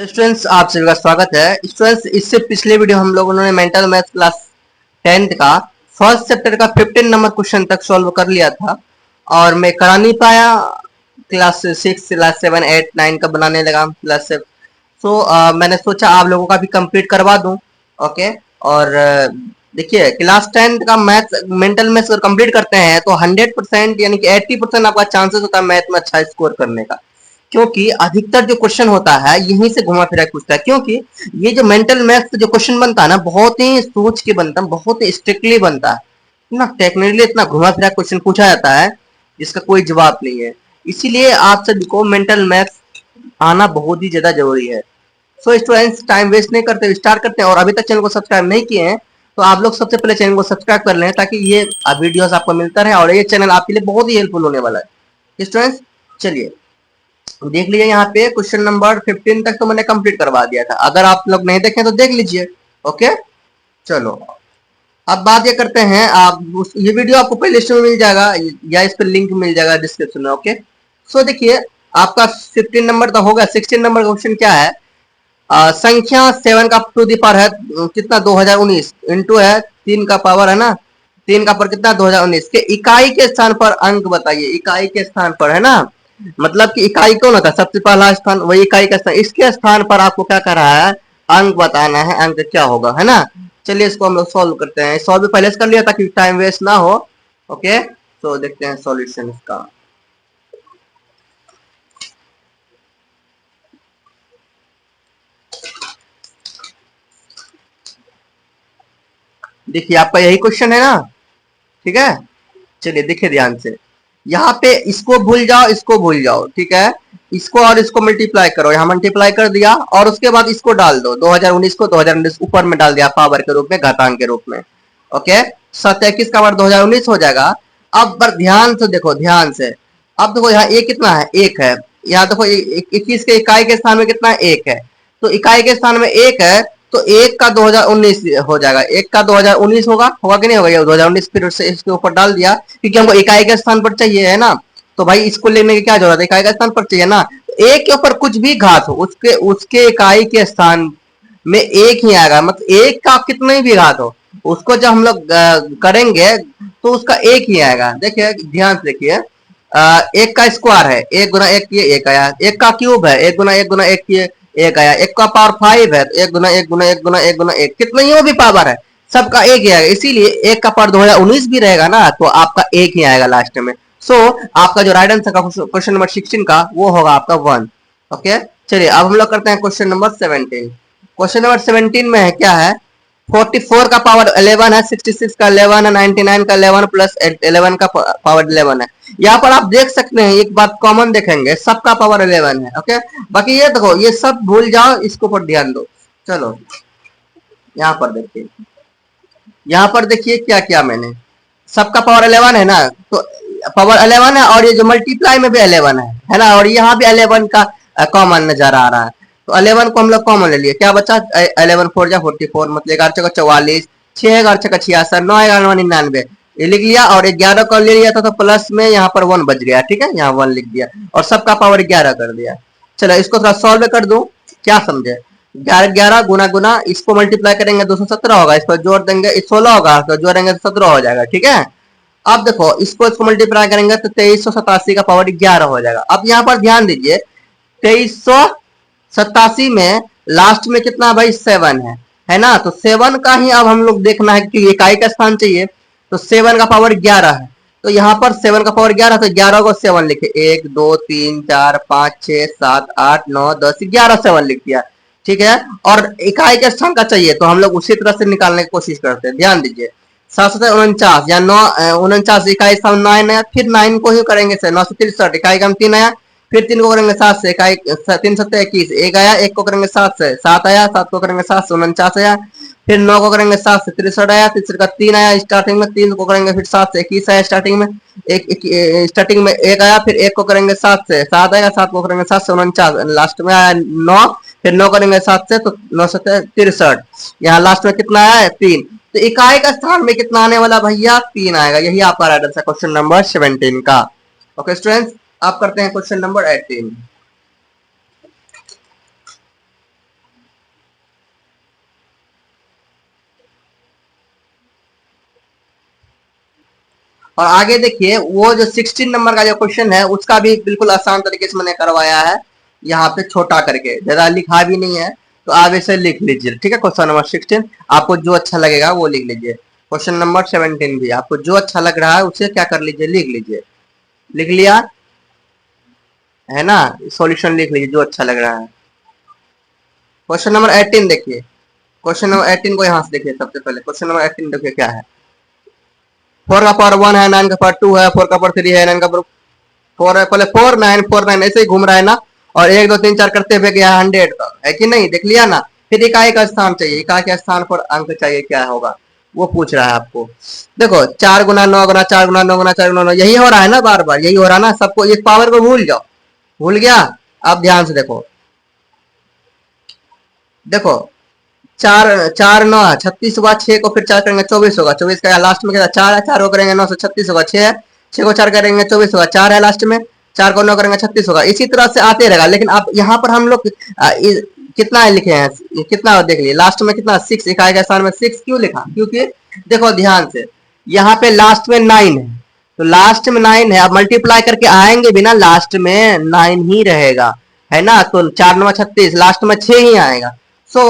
Students आप सभी का स्वागत है। स्टूडेंट्स इससे पिछले वीडियो हम लोगों ने मेंटल मैथ क्लास 10th का फर्स्ट चैप्टर का 15 नंबर क्वेश्चन तक सॉल्व कर लिया था और मैं करा नहीं पाया। क्लास 6 क्लास 7 8 9 का बनाने लगा क्लास 7। मैंने सोचा आप लोगों का भी कंप्लीट करवा दूं। ओके। और देखिए क्लास 10th का मैथ मेंटल मैथ अगर कंप्लीट करते हैं तो 100% यानी कि 80% आपका चांसेस होता है मैथ में अच्छा स्कोर करने का, क्योंकि अधिकतर जो क्वेश्चन होता है यहीं से घुमा फिरा पूछता है। क्योंकि ये जो मेंटल मैथ जो क्वेश्चन बनता है ना, बहुत ही सोच के बनता है, बहुत ही स्ट्रिक्टली बनता है ना। टेक्निकली इतना घुमा फिरा क्वेश्चन पूछा जाता है जिसका कोई जवाब नहीं है। इसीलिए आप सभी को मेंटल मैथ आना बहुत ही ज्यादा जरूरी है। सो स्टूडेंट्स टाइम वेस्ट नहीं करते, स्टार्ट करते हैं। और अभी तक चैनल को सब्सक्राइब नहीं किए हैं तो आप लोग सबसे पहले चैनल को सब्सक्राइब कर लें ताकि ये वीडियोस आपको मिलता रहे और ये चैनल आपके लिए बहुत ही हेल्पफुल होने वाला है। स्टूडेंट्स चलिए देख लीजिए, यहाँ पे क्वेश्चन नंबर 15 तक तो मैंने कंप्लीट करवा दिया था। अगर आप लोग नहीं देखें तो देख लीजिए। ओके चलो अब बात ये करते हैं। ये वीडियो आपको प्ले लिस्ट में मिल जाएगा या इस पर लिंक मिल जाएगा डिस्क्रिप्शन में। ओके देखिए आपका 15 नंबर तो होगा। 16 नंबर क्वेश्चन क्या है? संख्या 7 का टू द पावर है कितना 2019 इंटू है 3 का पावर है ना, 3 का पावर कितना 2019 के इकाई के स्थान पर अंक बताइए। इकाई के स्थान पर है ना, मतलब कि इकाई कौन होता है? सबसे पहला स्थान वही इकाई का स्थान, इसके स्थान पर आपको क्या कर रहा है? अंक बताना है। अंक क्या होगा है ना। चलिए इसको हम लोग सॉल्व करते हैं। सॉल्व पहले से कर लिया ताकि टाइम वेस्ट ना हो। ओके देखते हैं सॉल्यूशन इसका। देखिए आपका यही क्वेश्चन है ना, ठीक है। चलिए देखिए ध्यान से, यहाँ पे इसको भूल जाओ, इसको भूल जाओ, ठीक है। इसको और इसको मल्टीप्लाई करो, यहाँ मल्टीप्लाई कर दिया और उसके बाद इसको डाल दो 2019 को 2019 ऊपर में डाल दिया पावर के रूप में, घातांक के रूप में। ओके 721 का पावर 2019 हो जाएगा। अब पर ध्यान से देखो, ध्यान से। अब देखो यहाँ ए कितना है? एक है। यहाँ देखो 21 के इकाई के स्थान में कितना है? एक है। तो इकाई के स्थान में एक है तो एक का 2019 हो जाएगा। एक का 2019 होगा, होगा कि नहीं होगा? ये 2019 फिर से इसके ऊपर डाल दिया क्योंकि हमको इकाई के स्थान पर चाहिए है ना। तो भाई इसको लेने की क्या जरूरत है? इकाई के स्थान पर चाहिए ना। एक के ऊपर कुछ भी घात हो उसके उसके इकाई के स्थान में एक ही आएगा। मतलब एक का कितने भी घात हो उसको जब हम लोग करेंगे तो उसका एक ही आएगा। देखिए ध्यान से देखिए, एक का स्क्वायर है, एक गुना एक किए एक आया। एक का क्यूब है, एक गुना एक किए एक आया। एक का पावर 5 है तो एक गुना एक गुना एक गुना एक गुना एक, कितना ही भी पावर है सबका एक ही आएगा। इसीलिए एक का पावर 2019 भी रहेगा ना तो आपका एक ही आएगा लास्ट में। आपका जो राइट आंसर का क्वेश्चन नंबर 16 का वो होगा आपका 1। ओके चलिए अब हम लोग करते हैं क्वेश्चन नंबर 17। क्वेश्चन नंबर 17 में है क्या है? 44 का पावर 11 है, 66 का 11 है, 99 का 11 प्लस 11 का पावर 11 है। यहाँ पर आप देख सकते हैं एक बात कॉमन देखेंगे, सबका पावर 11 है। ओके बाकी ये देखो ये सब भूल जाओ, इसको पर ध्यान दो। चलो यहाँ पर देखिए, यहाँ पर देखिए क्या क्या मैंने, सबका पावर 11 है ना, तो पावर 11 है और ये जो मल्टीप्लाई में भी 11 है ना, और यहाँ भी 11 का कॉमन नजर आ रहा है। तो 11 को हम लोग कॉमन ले लिए, क्या बचा? 11 4 जा 44, मतलब 11 छक्का 44, 6 11 छक्का 66, 9 11 99 ये लिख लिया। और 11 को ले लिया था तो प्लस में यहाँ पर 1 बच गया, ठीक है, यहाँ 1 लिख दिया और सबका पावर 11 कर दिया। चलो इसको थोड़ा सॉल्व कर दो, क्या समझे? 11 11 गुना गुना, इसको मल्टीप्लाई करेंगे 217 होगा, इसको जोड़ देंगे 16 होगा, तो जोड़ेंगे तो 17 हो जाएगा, ठीक है। अब देखो इसको मल्टीप्लाई करेंगे तो 2387 का पावर 11 हो जाएगा। अब यहाँ पर ध्यान दीजिए, 2387 में लास्ट में कितना भाई 7 है ना। तो 7 का ही अब हम लोग देखना है कि इकाई का स्थान चाहिए। तो 7 का पावर 11 है, तो यहाँ पर 7 का पावर 11, तो 11 को 7 लिखे, 1 2 3 4 5 6 7 8 9 10 11 7 लिख दिया, ठीक है। और इकाई के स्थान का चाहिए तो हम लोग उसी तरह से निकालने की कोशिश करते हैं। ध्यान दीजिए 749 या 49 इकाई स्थान 9 आया, फिर 9 को ही करेंगे 963 इकाई का 3 आया, फिर 3 को करेंगे 7 से, इकाई 3 7 21 एक आया, एक को करेंगे 7 से 7 आया, 7 को करेंगे 7 से 49 आया, फिर 9 को करेंगे 7 से 63 आया, 63 का 3 आया स्टार्टिंग में, 3 को करेंगे फिर 7 से 21 आया स्टार्टिंग में, स्टार्टिंग में एक आया, फिर एक को करेंगे 7 से 7 आएगा, 7 को करेंगे 7 से 49, लास्ट में आया 9, फिर 9 करेंगे 7 से तो 9 से 63, यहाँ लास्ट में कितना आया 3। तो इकाई का स्थान में कितना आने वाला भैया? 3 आएगा। यही आपका राइट आंसर क्वेश्चन नंबर 17 का। ओके स्टूडेंट्स आप करते हैं क्वेश्चन नंबर 18। और आगे देखिए वो जो 16 नंबर का जो क्वेश्चन है उसका भी बिल्कुल आसान तरीके से मैंने करवाया है, यहाँ पे छोटा करके, ज्यादा लिखा भी नहीं है, तो आप इसे लिख लीजिए, ठीक है। क्वेश्चन नंबर 16 आपको जो अच्छा लगेगा वो लिख लीजिए। क्वेश्चन नंबर 17 भी आपको जो अच्छा लग रहा है उसे क्या कर लीजिए, लिख लीजिए। लिख लिया है ना, सॉल्यूशन लिख लीजिए जो अच्छा लग रहा है। क्वेश्चन नंबर 18 देखिए, क्वेश्चन नंबर 18 को यहाँ से देखिए। सबसे पहले क्वेश्चन नंबर 18 देखिए क्या है। 4 का पावर 1 है, 9 का पावर 2 है, 4 का पावर 3 है, 9 का पावर 4 है। पहले 4 9 4 9 ऐसे ही घूम रहा है ना, और 1 2 3 4 करते हुए गया 100 तक, है कि नहीं, देख लिया ना। फिर इकाई का स्थान चाहिए, इकाई के स्थान पर अंक चाहिए, क्या होगा वो पूछ रहा है आपको। देखो 4 गुना 9 गुना 4 गुना 9 गुना 4 गुना 9, यही हो रहा है ना, बार बार यही हो रहा है ना सबको। इस पावर को भूल जाओ, भूल गया। अब ध्यान से देखो, देखो 4 4 9 36 होगा, 6 को फिर 4 करेंगे 24 होगा, 24 का लास्ट में क्या 4 है, 4 को करेंगे 9 से 36 होगा, 6 है, 6 को 4 करेंगे 24 होगा, 4 है लास्ट में, 4 को 9 करेंगे 36 होगा। इसी तरह से आते रहेगा। लेकिन आप यहाँ पर हम लोग कितना है लिखे हैं, कितना देख लिए लास्ट में कितना 6, इकाई के स्थान में 6 क्यों लिखा, क्योंकि देखो ध्यान से यहाँ पे लास्ट में 9 है, तो लास्ट में 9 है, अब मल्टीप्लाई करके आएंगे भी ना लास्ट में 9 ही रहेगा, है ना। तो 4 9 36, लास्ट में 6 ही आएगा। सो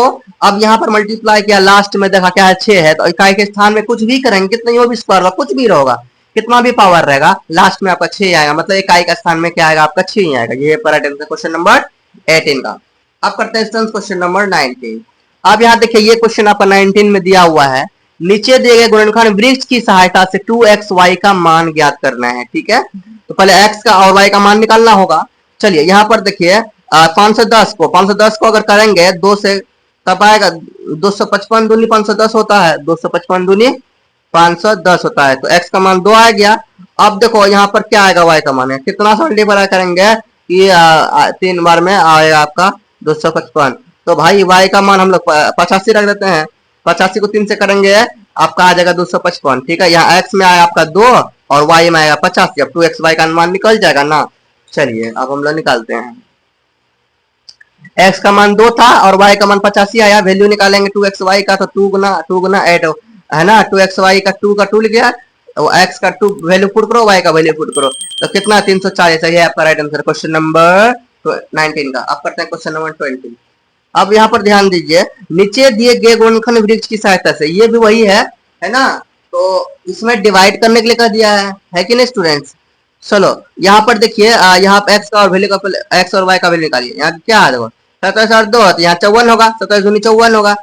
अब यहाँ पर मल्टीप्लाई किया, लास्ट में देखा क्या है 6 है, तो इकाई के स्थान में कुछ भी करेंगे, कितना भी स्क्वायर होगा, कुछ भी रहेगा, कितना भी पावर रहेगा, लास्ट में आपका 6 आएगा, मतलब इकाई का स्थान में क्या आएगा आपका 6 ही आएगा। ये क्वेश्चन नंबर 18 का। अब करते हैं क्वेश्चन नंबर 19। अब यहाँ देखिए ये क्वेश्चन आपका 19 में दिया हुआ है, नीचे दिए गए गुणनखंड वृक्ष की सहायता से 2xy का मान ज्ञात करना है, ठीक है। तो पहले x का और y का मान निकालना होगा। चलिए यहाँ पर देखिए 510 को अगर करेंगे 2 से तब आएगा 255 दूनी 510 होता है, 255 दूनी 510 होता है, तो x का मान 2 आ गया। अब देखो यहाँ पर क्या आएगा, y का मान है, कितना सा मल्टीप्लाई करेंगे कि 3 बार में आएगा आपका 255। तो भाई y का मान हम लोग 85 रख देते हैं, 85 को 3 से करेंगे आपका आ जाएगा 255, ठीक है। यहाँ x में आया आपका 2 और y में आएगा 85, अब 2xy का मान निकल जाएगा ना। चलिए अब हम लोग निकालते हैं। x का मान 2 था और y का मान 85 आया, वैल्यू निकालेंगे 2xy का, तो 2 गुना 8 है ना, 2xy का 2 का 2 लिख गया, x का 2 वैल्यू पुट करो, y का वैल्यू पुट करो, तो कितना 340, सही है आपका राइट आंसर क्वेश्चन नंबर 19 का। अब करते हैं क्वेश्चन नंबर 20। अब यहाँ पर ध्यान दीजिए, नीचे दिए गए गुणनखंड वृक्ष की सहायता से, ये भी वही है ना, तो इसमें डिवाइड करने के लिए कह दिया है कि नहीं स्टूडेंट्स। चलो यहाँ पर देखिए, यहाँ पर एक्स का और वैल्यू का, एक्स और वाई का वैल्यू निकालिए। यहाँ क्या है देखो 27 और 2, तो यहाँ 54 होगा, 27 दूनी 54 होगा।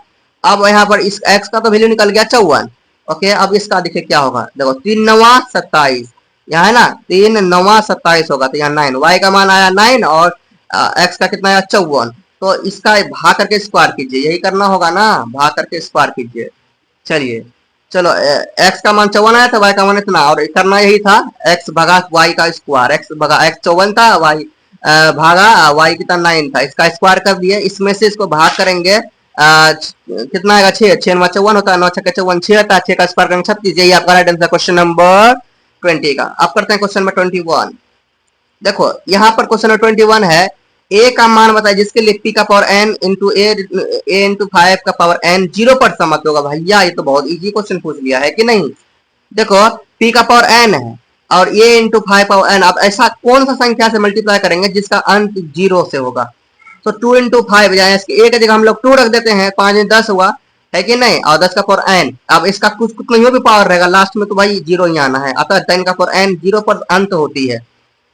अब यहाँ पर इस एक्स का तो वैल्यू निकल गया 54, ओके। अब इसका देखिए क्या होगा, देखो 3 9 27, यहाँ है ना 3 9 27 होगा, तो यहाँ 9, वाई का मान आया 9 और एक्स का कितना आया 54, तो इसका भाग करके स्क्वायर कीजिए, यही करना होगा ना, भाग करके स्क्वायर कीजिए। चलिए चलो एक्स का मान 54 आया था, वाई का मान इतना, और करना यही था एक्स भागा वाई का स्क्वायर, एक्स भागा एक्स 54 था, वाई भागा वाई कितना 9 था, इसका स्क्वायर कर दिए। इसमें से इसको भाग करेंगे कितना आएगा 6, 6 9 54 होता है, 9 6 54 6 होता है, 6 का स्क्वायर करेंगे 36, यही आपका राइट आंसर क्वेश्चन नंबर 20 का। अब करते हैं क्वेश्चन नंबर 21। देखो यहाँ पर क्वेश्चन नंबर 21 है, a का मान बताए जिसके लिए p का पावर n इंटू ए इंटू 5 का पावर n 0 पर समाप्त होगा। भैया ये तो बहुत इजी क्वेश्चन पूछ लिया है कि नहीं। देखो p का पावर n है और a इंटू 5 पावर n, अब ऐसा कौन सा संख्या से मल्टीप्लाई करेंगे जिसका अंत 0 से होगा। तो 2 इंटू 5, इसके a की जगह हम लोग 2 रख देते हैं, 5 10 हुआ, है कि नहीं, और 10 का पावर n। अब इसका कुछ नहीं भी पावर रहेगा लास्ट में, तो भाई 0 ही आना है, अतः 10 का पावर n 0 पर अंत होती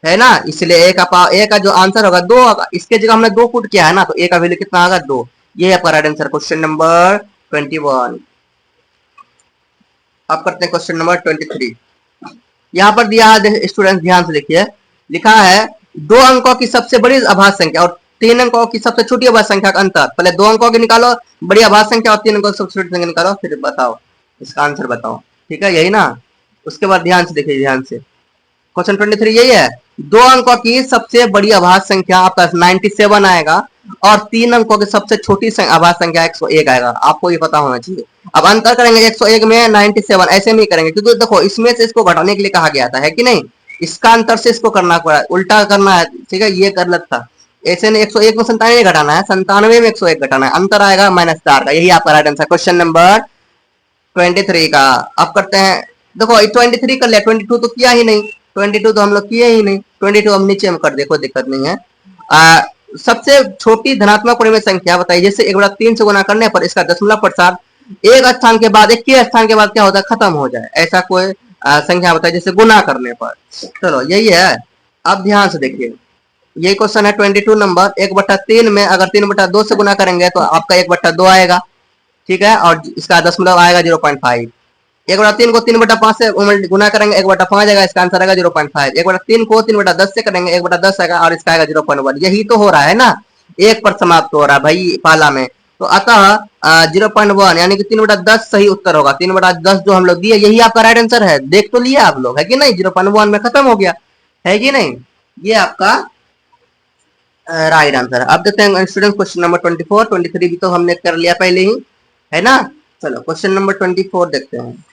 है ना, इसलिए ए का जो आंसर होगा 2 होगा, इसके जगह हमने 2 पुट किया है ना, तो ए का वैल्यू कितना आएगा 2। ये आपका राइट आंसर क्वेश्चन नंबर 21। अब करते हैं क्वेश्चन नंबर 23। यहाँ पर दिया है स्टूडेंट, ध्यान से देखिए, लिखा है 2 अंकों की सबसे बड़ी अभाज्य संख्या और 3 अंकों की सबसे छोटी अभाज्य संख्या का अंतर। पहले 2 अंकों की निकालो बड़ी अभाज्य संख्या और 3 अंकों की सबसे छोटी संख्या निकालो, फिर बताओ इसका आंसर बताओ, ठीक है, यही ना। उसके बाद ध्यान से देखिए, ध्यान से क्वेश्चन 23 यही है, 2 अंकों की सबसे बड़ी अभाज्य संख्या आपका 97 आएगा और 3 अंकों की सबसे छोटी अभाज्य संख्या 101 आएगा, आपको ये पता होना चाहिए। अब अंतर करेंगे 101 में 97, ऐसे नहीं करेंगे क्योंकि देखो इसमें से इसको घटाने के लिए कहा गया था, है कि नहीं, इसका अंतर से इसको करना पड़ा, उल्टा करना है, ठीक है, ये गलत था। ऐसे नहीं 101 में 97 घटाना है, 97 में 101 घटाना है, अंतर आएगा -4 का, यही आपका राइट आंसर क्वेश्चन नंबर 23 का। अब करते हैं देखो 23 कर लिया, 22 तो किया ही नहीं, 22 तो हम लोग किए ही नहीं, 22 हम नीचे में कर दे, कोई दिक्कत नहीं है। सबसे छोटी धनात्मक पूर्णिम संख्या बताइए, जैसे 1/3 से गुना करने पर इसका दशमलव प्रसाद एक स्थान के बाद, एक के स्थान के बाद क्या होता है, खत्म हो जाए, ऐसा कोई संख्या बताइए जैसे गुना करने पर। चलो यही है। अब ध्यान से देखिए, ये क्वेश्चन है 22 नंबर। 1/3 में अगर 3/2 से गुना करेंगे तो आपका 1/2 आएगा, ठीक है, और इसका दशमलव आएगा 0.5। 1/3 को 3/5 से गुना करेंगे 1/5 आएगा, इसका आंसर आएगा 0.5। 1/3 को 3/10 से करेंगे 1/10 आएगा, और इसका आएगा 0.1। यही तो हो रहा है ना, एक पर समाप्त हो रहा है भाई पाला में। तो अतः 0.1 यानी कि 3/10 सही उत्तर होगा। 3/10 जो हम लोग दिए, यही आपका राइट आंसर है। देख तो लिया आप लोग, है कि नहीं, 0.1 में खत्म हो गया, है कि नहीं, ये आपका राइट आंसर है। अब देखते हैं स्टूडेंट क्वेश्चन नंबर 24। 23 भी तो हमने कर लिया पहले ही, है ना। चलो क्वेश्चन नंबर 24 देखते हैं।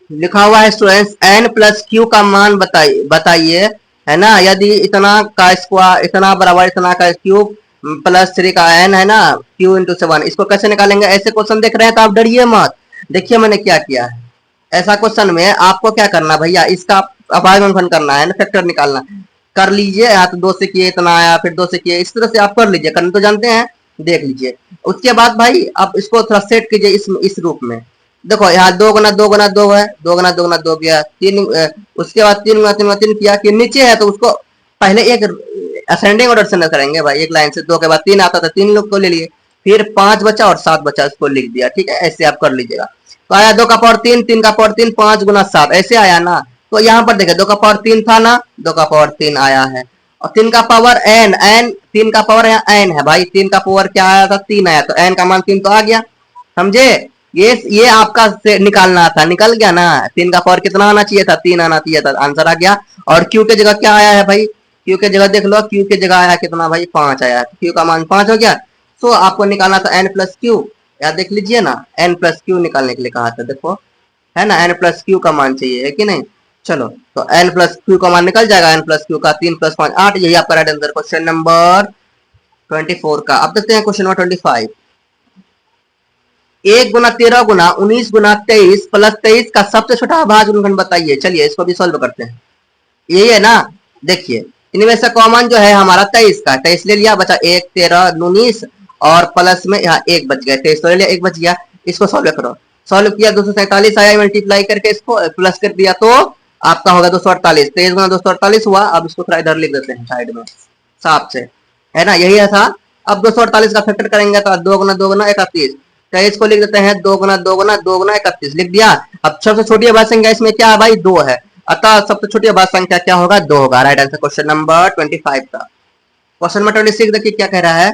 लिखा हुआ है स्टूडेंट्स, n प्लस क्यू का मान बताइए, है ना। यदि इतना का स्क्वायर, इतना बराबर इतना का क्यूब प्लस 3 का n, है ना, q इंटू 7, इसको कैसे निकालेंगे। ऐसे क्वेश्चन देख रहे हैं तो आप डरिए मत। देखिए मैंने क्या किया है, ऐसा क्वेश्चन में आपको क्या करना भैया, इसका अभाज्य करना है ना, फैक्टर निकालना। कर लीजिए, या तो 2 से किए इतना आया, फिर 2 से किए, इस तरह से आप कर लीजिए, करना तो जानते हैं, देख लीजिए। उसके बाद भाई आप इसको थोड़ा सेट कीजिए इस रूप में। देखो यहाँ 2 गुना 2 गुना 2 है, 2 गुना 2 गुना 2 गया, 3 उसके बाद 3 गुना 3 गुना 3 किया कि नीचे है, तो उसको पहले एक असेंडिंग ऑर्डर से न करेंगे भाई, एक लाइन से। 2 के बाद 3 आता था, 3 लोग को ले लिए, फिर 5 बचा और 7 बचा, उसको लिख दिया, ठीक है, ऐसे आप कर लीजिएगा। तो आया 2 का पावर 3, 3 का पावर 3, 5 गुना 7, ऐसे आया ना। तो यहाँ पर देखिए 2 का पावर 3 था ना, 2 का पावर 3 आया है, और 3 का पावर n, 3 का पावर यहाँ n है भाई, 3 का पावर क्या आया था, 3 आया, तो n का मान 3 तो आ गया, समझे। ये आपका से निकालना था, निकल गया ना। 3 का पावर कितना आना चाहिए था, 3 आना चाहिए था, आंसर आ गया। और क्यू के जगह क्या आया है भाई, क्यू के जगह देख लो, क्यू के जगह आया कितना भाई, 5 आया, क्यू का मान 5 हो गया। तो आपको निकालना था n प्लस क्यू, या देख लीजिए ना, n प्लस क्यू निकालने के लिए कहा था, देखो है ना, n प्लस क्यू का मान चाहिए, है कि नहीं। चलो तो n प्लस क्यू का मान निकल जाएगा, n प्लस क्यू का 3 + 5 8, यही आपका राइट आंसर क्वेश्चन नंबर 24 का। अब देखते हैं क्वेश्चन नंबर 25। 1 गुना 13 गुना 19 गुना 23 प्लस 23 का सबसे छोटा अभाज्य गुणनखंड बताइए। चलिए इसको भी सॉल्व करते हैं। यही है ना, देखिए इनमें से कॉमन जो है हमारा 23 का, 23 ले लिया, बचा 1 13 19, और प्लस में यहाँ 1 बच गया, 23 तो ले लिया, 1 बच गया। इसको सॉल्व करो, सॉल्व किया 247 आया, मल्टीप्लाई करके इसको प्लस कर दिया तो आपका होगा 248। 23 गुना 248 हुआ। अब इसको थोड़ा इधर लिख देते हैं साइड में साफ से, है ना, यही है था। अब 248 का फैक्टर करेंगे तो 2 गुना 2 गुना 31, 23 को लिख देते हैं 2 गुना 2 गुना 2 गुना 31, लिख दिया। अब सबसे छोटी अभाज्य संख्या इसमें क्या है भाई, 2 है, अतः सबसे छोटी अभाज्य संख्या क्या होगा, 2 होगा। राइट आंसर क्वेश्चन नंबर 25 का। क्वेश्चन नंबर 26 देखिए क्या कह रहा है।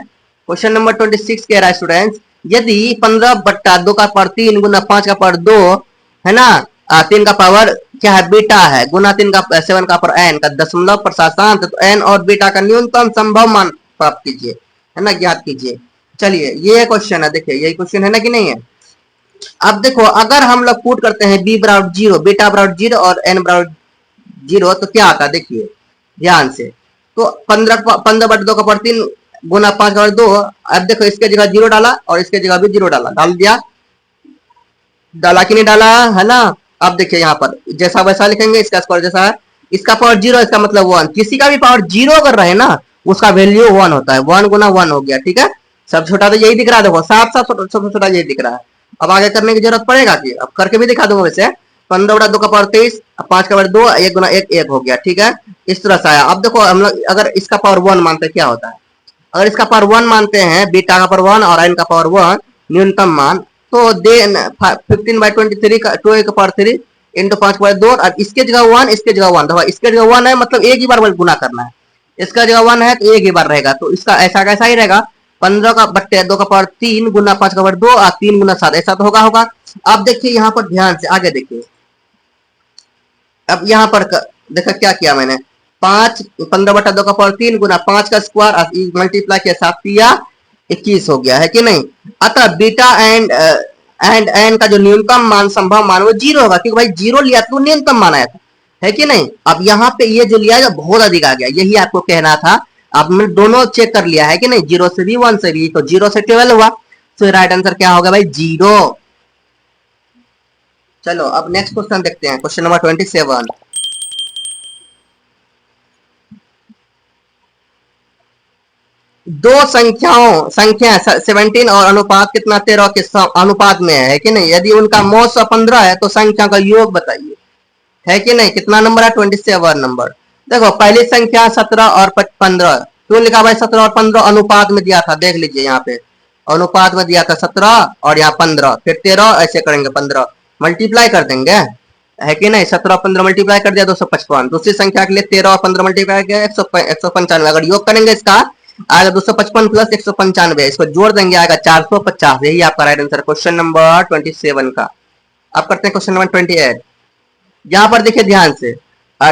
क्वेश्चन नंबर 26 कह रहा है स्टूडेंट्स, यदि 15/2 का पावर 3 गुना 5 का पावर 2, है ना, 3 का पावर क्या है, बीटा है, गुना 3 का 7 का पावर n का दशमलव प्रशांत, तो n और बीटा का न्यूनतम संभव मान प्राप्त कीजिए, है ना, ज्ञात कीजिए। चलिए ये क्वेश्चन है, देखिए यही क्वेश्चन है ना कि नहीं है। अब देखो अगर हम लोग पुट करते हैं b बराबर 0, बीटा बराबर 0 और n बराबर 0, तो क्या आता है देखिए ध्यान से। तो 15/2 का पावर 3 गुना 5 का पावर 2, अब देखो इसके जगह 0 डाला और इसके जगह भी 0 डाला, डाल दिया, डाला कि नहीं डाला, है ना। अब देखिए यहाँ पर जैसा वैसा लिखेंगे, इसका स्क्वायर जैसा है, इसका पावर 0, इसका मतलब 1, किसी का भी पावर 0 अगर रहे ना, उसका वैल्यू 1 होता है, 1 गुना 1 हो गया, ठीक है। सब छोटा तो यही दिख रहा है, देखो साफ साफ सबसे छोटा यही दिख रहा है। अब आगे करने की जरूरत पड़ेगा कि, अब करके भी दिखा दूंगा वैसे। 15/2 का पावर 23, 5 का पावर 2, 1 गुना 1 1 हो गया, ठीक है, इस तरह से आया। अब देखो हम लोग अगर इसका पावर 1 मानते क्या होता है, अगर इसका पावर 1 मानते हैं, बीटा का पावर 1 और n का पावर 1 न्यूनतम मान, तो देन 15/23 का 2 का पावर 3 इंटू 5 का पावर 2, और इसके जगह 1 इसके जगह 1, तो इसके जगह 1 है मतलब एक ही बार गुना करना है, इसका जगह 1 है तो एक ही बार रहेगा, तो इसका ऐसा कैसा ही रहेगा, 15/2 का पावर 3 गुना 5 का पावर 2 और 3 गुना 7, ऐसा तो होगा। अब देखिए यहाँ पर ध्यान से आगे देखिए, अब यहाँ पर देखा क्या किया मैंने, 15/2 का पावर 3 गुना 5 का स्क्वायर मल्टीप्लाई किया, 7 किया 21 हो गया, है कि नहीं। अतः बीटा एंड एन का जो न्यूनतम मान संभव मान वो 0 होगा, क्योंकि भाई 0 लिया तो न्यूनतम मान आया था, है कि नहीं। अब यहाँ पे ये जो लिया है बहुत अधिक आ गया, यही आपको कहना था। अब मैं दोनों चेक कर लिया है कि नहीं, 0 से भी 1 से भी, तो 0 से 12 हुआ, तो राइट आंसर क्या होगा भाई, 0। चलो अब नेक्स्ट क्वेश्चन देखते हैं, क्वेश्चन नंबर 27। दो संख्या 17 और अनुपात कितना 13 के अनुपात में है कि नहीं। यदि उनका मौसा 15 है तो संख्या का योग बताइए, है कि नहीं। कितना नंबर है, 27 नंबर। देखो पहली संख्या 17 और 15, क्यों लिखा भाई 17 और 15, अनुपात में दिया था, देख लीजिए यहाँ पे अनुपात में दिया था 17 और यहाँ 15, फिर 13, ऐसे करेंगे 15 मल्टीप्लाई कर देंगे, है कि नहीं। 17 15 मल्टीप्लाई कर दिया 255, दूसरी संख्या के लिए 13 और 15 मल्टीप्लाई किया 195, अगर योग करेंगे इसका आएगा 255 प्लस 195, इसको जोड़ देंगे आएगा 450, यही आपका राइट आंसर क्वेश्चन नंबर 27 का। अब करते हैं क्वेश्चन नंबर 28। यहाँ पर देखिए ध्यान से,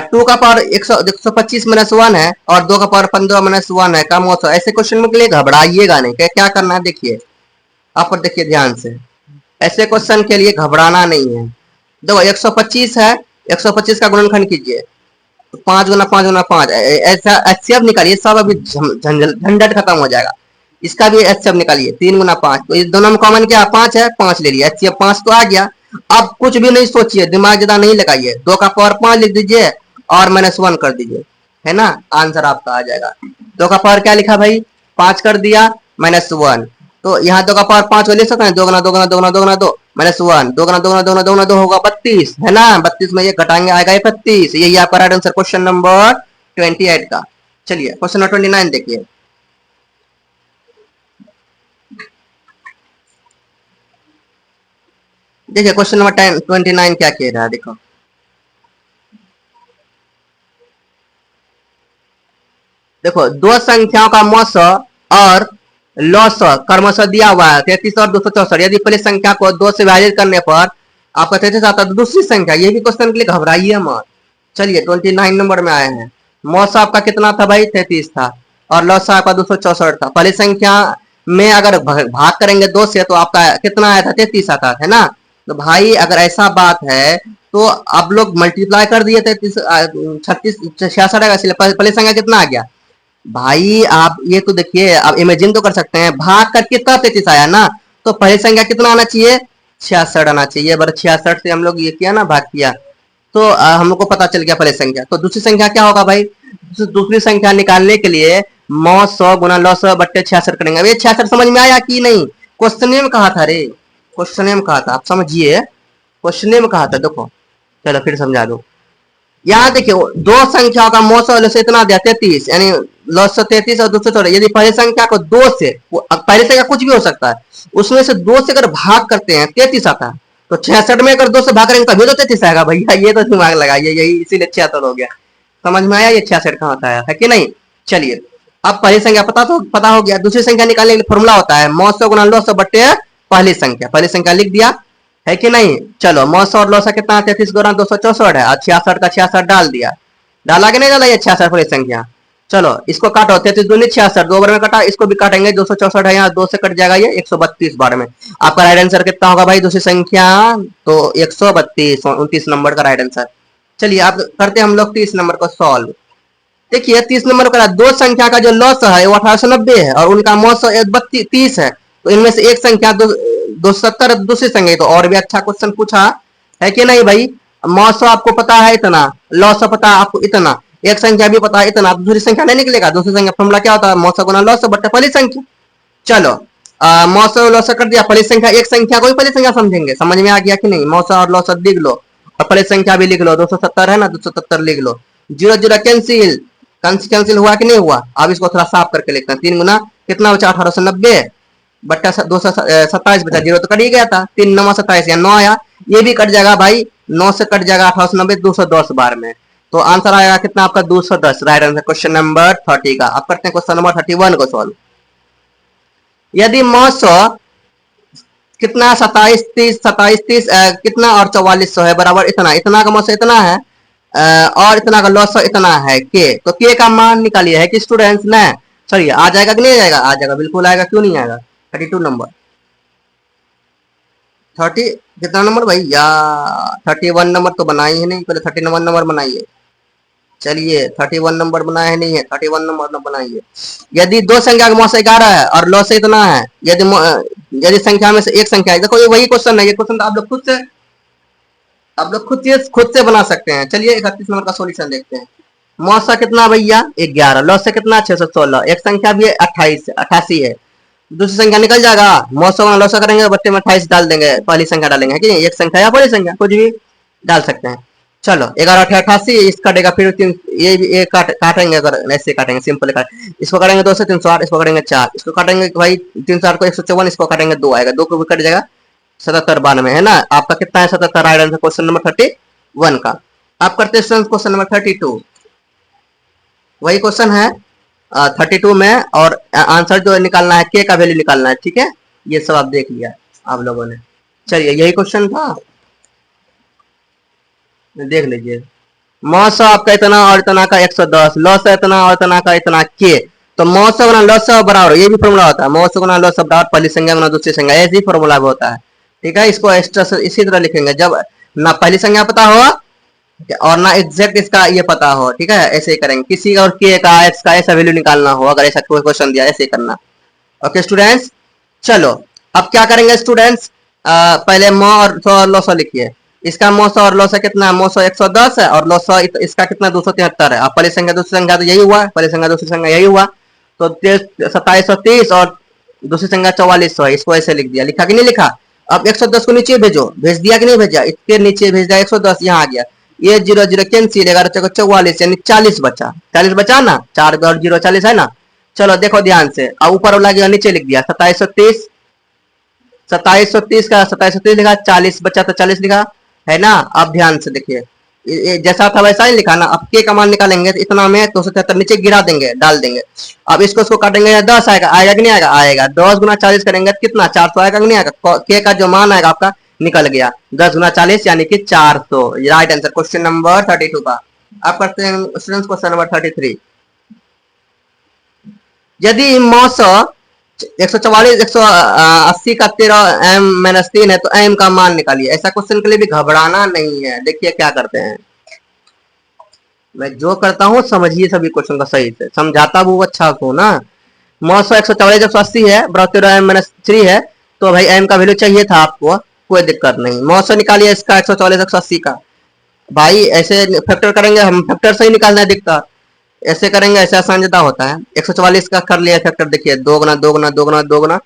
2 का पावर 125 माइनस 1 है और 2 का पावर 15 माइनस 1 है, कम हो। ऐसे क्वेश्चन में के लिए घबराइएगा नहीं, क्या करना है देखिए, आप पर देखिए ध्यान से, ऐसे क्वेश्चन के लिए घबराना नहीं है। देखो 125 है, 125 का गुणनखंड कीजिए, 5 गुना 5 गुना 5, ऐसा एचसीएफ निकालिए, सब अभी झंझट खत्म हो जाएगा। इसका भी एचसीएफ निकालिए, 3 गुना 5, तो इस दोनों में कॉमन क्या 5 है, 5 ले लिया, एचसीएफ 5 तो आ गया। अब कुछ भी नहीं सोचिए, दिमाग ज्यादा नहीं लगाइए, 2 का पावर 5 लिख दीजिए और -1 कर दीजिए, है ना, आंसर आपका आ जाएगा। 2 का पावर क्या लिखा भाई, 5 कर दिया -1, तो यहाँ 2 का पावर 5 को ले सकते हैं, 2 गुना 2 गुना 2 गुना 2 गुना 2 -1, 2 गुना 2 गुना 2 गुना 2 गुना 2 होगा 32, है ना, 32 में ये घटाएंगे आएगा 31, यही आपका राइट आंसर क्वेश्चन नंबर 28 का। चलिए क्वेश्चन नंबर 29 देखिए। देखिए क्वेश्चन नंबर 29 क्या कह रहा है, देखो देखो दो संख्याओं का मौस और लॉस क्रमशः दिया हुआ है 33 और 264, यदि पहली संख्या को 2 से विभाजित करने पर आपका 33 आता है, तो दूसरी संख्या, ये भी क्वेश्चन के लिए घबराइए मत। चलिए 29 नंबर में आए हैं। मौसा आपका कितना था भाई, 33 था, और लॉसा आपका 264 था। पहली संख्या में अगर भाग करेंगे 2 से तो आपका कितना आया था, 33 आता है ना। तो भाई अगर ऐसा बात है तो आप लोग मल्टीप्लाई कर दिए, 33 36 66 आएगा, इसलिए पहली संख्या कितना आ गया भाई। आप ये तो देखिए, आप इमेजिन तो कर सकते हैं, भाग करके तब 33 आया ना, तो पहली संख्या कितना आना चाहिए, 66 आना चाहिए। बार 66 से हम लोग ये किया ना, भाग किया, तो हम लोग को पता चल गया पहले संख्या। तो दूसरी संख्या क्या होगा भाई, दूसरी संख्या निकालने के लिए 900 गुना 900 बट्टे 66 करेंगे। अब ये 66 समझ में आया कि नहीं, क्वेश्चन में कहा था रे, क्वेश्चन में कहा था, आप समझिए, क्वेश्चन में कहा था, देखो चलो फिर समझा दो। यहाँ देखिए दो संख्याओं का मौसम से इतना दिया 33, यानी 933 और 214, यदि पहली संख्या को 2 से, पहली संख्या कुछ भी हो सकता है, उसमें से 2 से अगर भाग करते हैं 33 आता है, तो 66 में अगर 2 से भाग करेंगे तभी तो 33 आएगा भैया, ये तो दिमाग लगाइए, यही इसीलिए 76 हो गया। समझ में आया ये 66 कहाँ होता है कि नहीं। चलिए अब पहली संख्या पता हो गया, दूसरी संख्या निकालने के लिए फॉर्मूला होता है 900 गुना 900 बट्टे पहली संख्या, पहली संख्या लिख दिया, है कि नहीं। चलो 900 और 900 कितना, 33 गुना 264 है, और 66 का 66 डाल दिया, डाला कि नहीं डाला ये 66 वाली संख्या। चलो इसको काटो, 33 दूनी 66, 2 बार में कटा, इसको भी काटेंगे, 264 है यहाँ 2 से कट जाएगा, ये 132 बार में। आपका राइट आंसर कितना होगा भाई, दूसरी संख्या तो 132, 29 नंबर का राइट आंसर। चलिए आप करते हैं हम लोग 30 नंबर को सॉल्व। देखिए 30 नंबर का दो संख्या का जो लॉस है वो 1890 है और उनका मौस 30 है, तो इनमें से एक संख्या 270 दूसरी संख्या, तो और भी अच्छा क्वेश्चन पूछा, है कि नहीं भाई। मौसम आपको पता है इतना, लॉस पता है आपको इतना, एक संख्या भी पता है इतना, दूसरी संख्या नहीं निकलेगा। दूसरी संख्या फॉर्मूला क्या होता है, मौसम गुना लॉस बट्टे पहली संख्या। चलो मौसम लॉस कर दिया, पहली संख्या, एक संख्या को भी पहली संख्या समझेंगे, समझ में आ गया कि नहीं। मौसम और लॉस लिख लो और पहली संख्या भी लिख लो, 270 है ना, 270 लिख लो, 0 0 कैंसिल, कैंसिल हुआ कि नहीं हुआ। अब इसको थोड़ा साफ करके लिखते हैं, 3 गुना कितना बचा 1890 बट्टा 227 बचा, 0 तो कट ही गया था, 3 9 27 या 9 आया, ये भी कट जाएगा भाई, 9 से कट जाएगा 1890 210 बार में, तो आंसर आएगा कितना आपका 210, राइट आंसर क्वेश्चन नंबर 30 का। अब करते हैं क्वेश्चन नंबर 31 को सॉल्व। यदि मौसो कितना 27 30 कितना और 4400 है बराबर इतना, इतना का मौसम इतना है और इतना का लॉस इतना है के, तो के का मान निकालिए, है कि स्टूडेंट्स ने। सॉरी आ जाएगा कि नहीं आएगा, आ जाएगा, बिल्कुल आएगा, क्यों नहीं आएगा। 32 नंबर 30 कितना नंबर भैया? 31 नंबर तो बनाई है नहीं, पहले 31 नंबर बनाइए। चलिए 31 नंबर बनाया है नहीं है, 31 नंबर न बनाइए। यदि दो संख्या का मौसा 11 है और लॉ से इतना है, यदि संख्या में से एक संख्या है, देखो ये वही क्वेश्चन है, ये क्वेश्चन तो आप लोग खुद से बना सकते हैं। चलिए 31 नंबर का सॉल्यूशन देखते हैं। मौसा कितना भैया? 11, लॉ से कितना? 616, एक संख्या भी है 28 88 है, दूसरी संख्या निकल जाएगा। मौसा वाला लॉसा करेंगे, बट्टे में 28 डाल देंगे, पहली संख्या डालेंगे, है कि नहीं? एक संख्या या बड़ी संख्या कुछ भी डाल सकते हैं। चलो 11 88, इस कटेगा फिर तीन, ये भी ये काटेंगे, अगर ऐसे काटेंगे सिंपल काट, इसको काटेंगे 2 से 308, इसको काटेंगे 4, इसको काटेंगे भाई 308 को 154, इसको काटेंगे 2 आएगा, 2 को भी कट जाएगा, 77 92 है ना। आपका कितना है? 77 राइट आंसर क्वेश्चन नंबर 31 का। आप करते हैं क्वेश्चन नंबर 32, वही क्वेश्चन है 32 में, और आंसर जो निकालना है के का वैल्यू निकालना है, ठीक है। ये सब आप देख लिया आप लोगों ने। चलिए यही क्वेश्चन था, देख लीजिए। मौसा आपका इतना और इतना का 110, लॉसा इतना और इतना का इतना के, तो मौसा गुना लॉसा बराबर, ये भी फॉर्मूला होता है, मौसा गुना लॉसा बराबर पहली संख्या गुना दूसरी संख्या, ऐसे ही फॉर्मूला भी होता है, ठीक है। इसको एक्स्ट्रा से इसी तरह लिखेंगे, जब ना पहली संख्या पता हो और ना एग्जैक्ट इसका ये पता हो, ठीक है, ऐसे ही करेंगे। किसी और के का एक्स का ऐसा वैल्यू निकालना हो, अगर ऐसा कोई क्वेश्चन दिया, ऐसे ही करना। ओके स्टूडेंट्स, चलो अब क्या करेंगे स्टूडेंट्स, पहले मो और लॉसा लिखिए। इसका मौसा और लॉसा कितना है? मौसा 110 है और लॉसा इसका कितना 273 है। अब पहली संख्या दूसरी संख्या तो यही हुआ, पहली संख्या दूसरी संख्या यही हुआ, तो 2730 और दूसरी संख्या 4400 है, इसको ऐसे लिख दिया। लिखा कि नहीं लिखा? अब 110 को नीचे भेजो, भेज दिया कि नहीं भेजा? इसके नीचे भेज दिया 110, यहाँ आ गया, ये 0 0 कैंसिल, 11 44 यानी 40 बचा, 40 बचा ना, 4 और 0 40 है ना। चलो देखो ध्यान से, अब ऊपर वाला गया नीचे लिख दिया 2730, 2730 का 2730 लिखा, 40 बचा तो 40 लिखा, है ना। अब ध्यान से देखिए, जैसा था वैसा ही लिखा ना। अब के का मान निकालेंगे तो इतना में 273 नीचे गिरा देंगे, डाल देंगे। अब इसको काटेंगे, 10 आएगा, आएगा कि नहीं आएगा? आएगा। 10 गुना 40 करेंगे तो कितना? 400 आएगा कि नहीं आएगा? के का जो मान आएगा आपका निकल गया, 10 गुना 40 यानी कि 400, राइट आंसर क्वेश्चन नंबर 32 का। आप करते हैं स्टूडेंट्स क्वेश्चन नंबर 33। यदि मौसा 144 180 का 13m-3 है, तो m का मान निकालिए। ऐसा क्वेश्चन के लिए भी घबराना नहीं है। देखिए क्या करते हैं, मैं जो करता हूँ समझिए सभी क्वेश्चन का सही से, समझाता वो अच्छा हो ना। मौसा 144 180 है, बराबर 13m-3 है, तो भाई m का वैल्यू चाहिए था आपको, कोई दिक्कत नहीं। मौसा निकालिए इसका 144 180 का, भाई ऐसे फैक्टर करेंगे हम, फैक्टर से ही निकालना है दिखता, ऐसे करेंगे, ऐसे आसान ज्यादा होता है। 144 का कर लिया फैक्टर, देखिए 2 गुना 2 गुना 2 गुना 2 गुना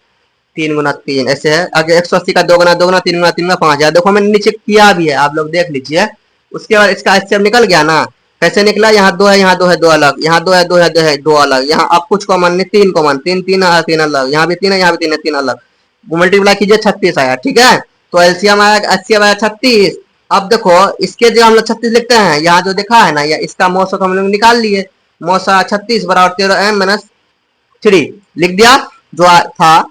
3 गुना 3, ऐसे है। आगे 180 का 2 गुना 2 गुना 3 गुना 3 गुना 5000, देखो मैंने नीचे किया भी है, आप लोग देख लीजिए। उसके बाद इसका एचसीएफ निकल गया ना, कैसे निकला? यहाँ 2 है, यहाँ 2 है, 2 अलग, यहाँ 2 है, 2 है, 2 है, 2 अलग, यहाँ अब कुछ कॉमन नहीं, 3 कॉमन, 3 3 3 अलग, यहाँ भी 3 है, यहाँ भी 3 है, 3 अलग, मल्टीप्लाई कीजिए 36 आया, ठीक है। तो एलसीएम आया, एचसीएफ आया 36। अब देखो इसके जो हम लोग 36 लिखते हैं, यहाँ जो देखा है ना, या इसका मौसा हम लोग निकाल लिए, मौसा 36 बराबर 13m-3 लिख दिया जो था।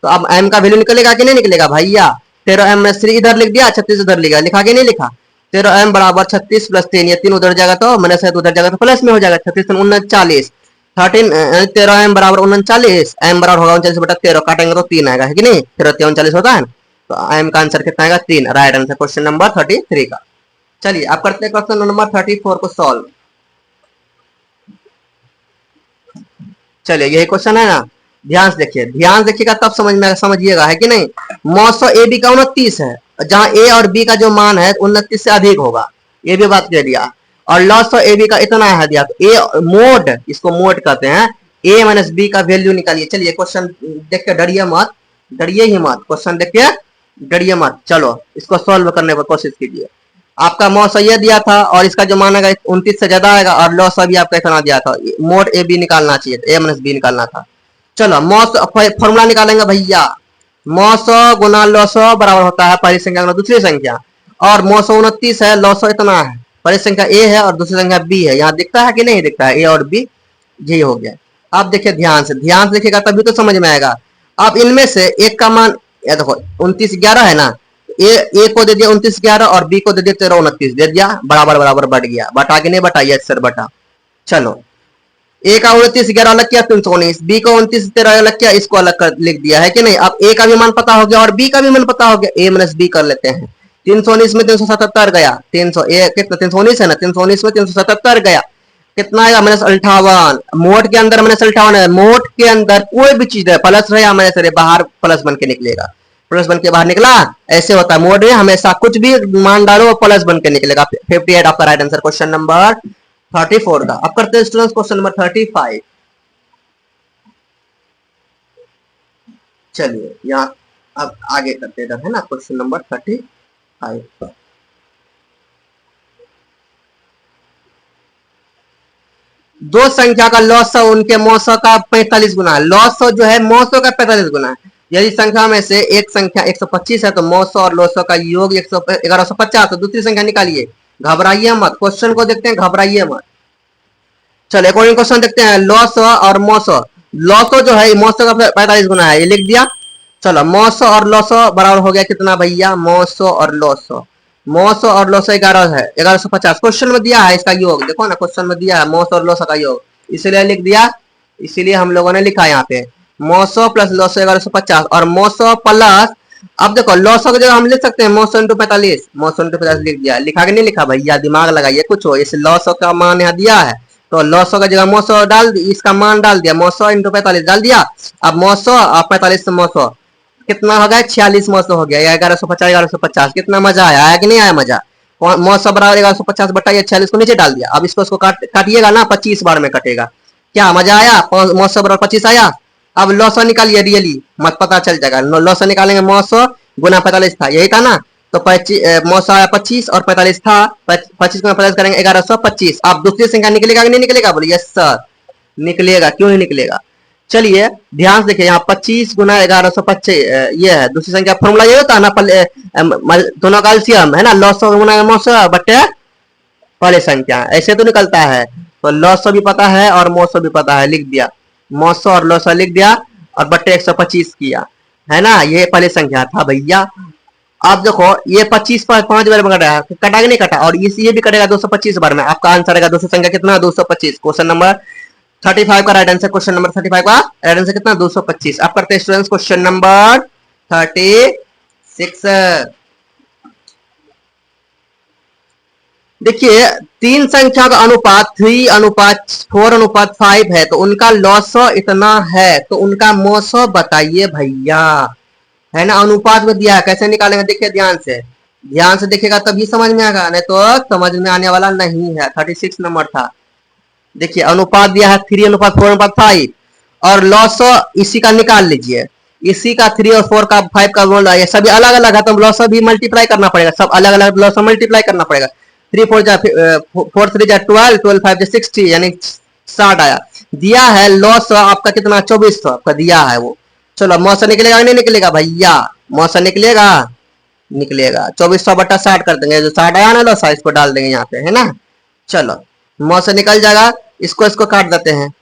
तो अब m का वैल्यू निकलेगा कि नहीं निकलेगा भैया? 13m-3 इधर लिख दिया, 36 उधर लिखा, लिखा कि नहीं लिखा? 13m बराबर 36 प्लस 3, ये 3 उधर जाएगा तो माइनस है, तो उधर जाएगा तो प्लस में हो जाएगा, 36 39, 13m बराबर 39, m बराबर होगा 39/13, काटेंगे तो 3 आएगा, है कि नहीं? 13 39 होता है ना, तो m का आंसर कितना आएगा? 3, राइट आंसर क्वेश्चन नंबर 33 का। चलिए आप करते हैं क्वेश्चन नंबर 34 को सॉल्व। चलिए यही क्वेश्चन है ना, ध्यान से देखिए, ध्यान से देखिएगा तब समझ में समझिएगा, है कि नहीं। मौसा ए बी का 29 है, जहां ए और बी का जो मान है 29 से अधिक होगा, ये भी बात कह दिया। और लॉस ए बी का इतना है दिया, तो ए मोड, इसको मोड कहते हैं, ए माइनस बी का वैल्यू निकालिए। चलिए क्वेश्चन देख के डरिए मत, डरिए ही मत, क्वेश्चन देख के डरिए मत। चलो इसको सॉल्व करने पर कोशिश कीजिए। आपका मौसा ये दिया था और इसका जो मान आएगा 29 से ज्यादा आएगा, और लॉस अभी आपका इतना दिया था, मोड ए बी निकालना चाहिए, ए माइनस बी निकालना था। चलो मौस फॉर्मूला निकालेंगे भैया, मौसा गुना लॉसो बराबर होता है पहली संख्या गुना दूसरी संख्या, और मौसा 29 है, लॉसो इतना है, पहली संख्या ए है और दूसरी संख्या बी है, यहाँ दिखता है कि नहीं दिखता है? ए और बी, यही हो गया। अब देखिए ध्यान से, ध्यान से देखिएगा तभी तो समझ में आएगा। अब इनमें से एक का मान, या देखो 29 11 है ना, ए को दे दिया 29 11 और बी को दे दिया 13 29, दे दिया, बराबर बराबर बढ़ गया, बटा के नहीं बटा? यस सर बटा। चलो ए का 29 11 अलग किया 319, बी का 29 13 अलग किया, इसको अलग कर लिख दिया है कि नहीं। अब ए का भी मान पता हो गया और बी का भी मान पता हो गया, ए माइनस बी कर लेते हैं। 319 में 377 गया, 300 ए कितना 319 है ना, 319 में 377 गया, कितना आएगा -58। मोड के अंदर -58 है, मोड के अंदर कोई भी चीज है प्लस रहे या माइनस रहे बाहर प्लस बन के निकलेगा, प्लस बन के बाहर निकला, ऐसे होता है मोड में हमेशा कुछ भी मान डालो प्लस बन के निकलेगा। 58 आपका राइट आंसर क्वेश्चन नंबर 34 का। अब करते हैं स्टूडेंट्स क्वेश्चन नंबर 35। चलिए यहाँ अब आगे करते इधर है ना क्वेश्चन नंबर 35। दो संख्या का लॉसव उनके मौसों का 45 गुना है। लॉसव जो है मौसों का 45 गुना है। यदि संख्या में से एक संख्या 125 है तो मौसों और लॉसों का योग 1150, तो दूसरी संख्या निकालिए। घबराइए मत, क्वेश्चन को देखते हैं, घबराइए मत। चलो अकॉर्डिंग क्वेश्चन देखते हैं। लॉसो और मौसो, लॉसो जो है मौसो का 45 गुना है, ये लिख दिया। चलो मौसो और लॉसो बराबर हो गया कितना भैया, मौसो और लॉसो, मौसो और लॉसो 11 है, 1150। क्वेश्चन में दिया है इसका योग, देखो ना क्वेश्चन में दिया है मौसो और लॉसो का योग, इसलिए लिख दिया, इसीलिए हम लोगों ने लिखा यहाँ पे मौसो प्लस लॉसो 1150 और मौसो प्लस, अब देखो लॉसो की जगह हम लिख सकते हैं मौसो इंटू 45, मौसो इंटू 45 लिख दिया। लिखा कि नहीं लिखा भैया, दिमाग लगाइए कुछ हो, इस लॉसो का मान यहाँ दिया है तो लॉसो का जगह मौसो डाल दी, इसका मान डाल दिया, मौसो इंटू 45 डाल दिया। अब मौसो और 45 से मौसो कितना हो गया, 46 मौसो हो गया, 1150 1150। कितना मजा आया, आया कि नहीं आया मजा। मौसो बराबर 1150 बटा 46 को नीचे डाल दिया। अब इसको काटिएगा ना 25 बार में कटेगा, क्या मजा आया, मौसो बराबर 25 आया। अब लॉसो निकालिए, रियली मत पता चल जाएगा, लॉसो निकालेंगे मौसो गुना 45 था, यही था ना, तो मौसो आया 25 और 45 था, 25 गुना 50 करेंगे 1125। अब दूसरी संख्या निकलेगा कि नहीं निकलेगा, बोलिए यस सर निकलेगा, क्यों नहीं निकलेगा। चलिए ध्यान से देखिए, यहाँ 25 गुना 1125 ये है दूसरी संख्या, फॉर्मूला ये होता है ना, दोनों का एलसीएम है ना, लॉसो गुना मौसो बटे पहले संख्या, ऐसे तो निकलता है। तो लॉसो भी पता है और मौसो भी पता है, लिख दिया, मौसो और लॉसो लिख दिया और बट्टे 125 किया, है ना, ये पहले संख्या था भैया। अब देखो ये 25 पर 5 बार में कटा, कटा कि नहीं कटा, और ये भी कटेगा 225 बार में। आपका आंसर आएगा दूसरी संख्या कितना, 225। क्वेश्चन नंबर 35 का राइट आंसर, क्वेश्चन नंबर 35 का राइट आंसर कितना, 225। अब करते हैं स्टूडेंट्स क्वेश्चन नंबर 36। देखिए तीन संख्या का अनुपात 3:4:5 है, तो उनका लॉसो इतना है, तो उनका मौसो बताइए भैया, है ना, अनुपात में दिया है, कैसे निकालेंगे देखिए ध्यान से, ध्यान से देखिएगा तभी समझ में आएगा, नहीं तो समझ में आने वाला नहीं है। 36 नंबर था, देखिए अनुपात दिया है 3:4:5 और लॉसो इसी का निकाल लीजिए, इसी का 3 और 4 का 5 का बोल रहा है, सभी अलग अलग है तो लॉसो भी मल्टीप्लाई करना पड़ेगा, सब अलग अलग लॉसो मल्टीप्लाई करना पड़ेगा। 3 4 4 3 12 12 5 60 यानी 60 आया। दिया है लॉस आपका कितना 2400 आपका दिया है वो। चलो मौसम निकलेगा नहीं निकलेगा भैया, मौसम निकलेगा, निकलेगा 2400 बटा 60 कर देंगे, जो 60 आया ना लॉस इसको डाल देंगे यहाँ पे, है ना। चलो मौसम निकल जाएगा, इसको काट देते हैं,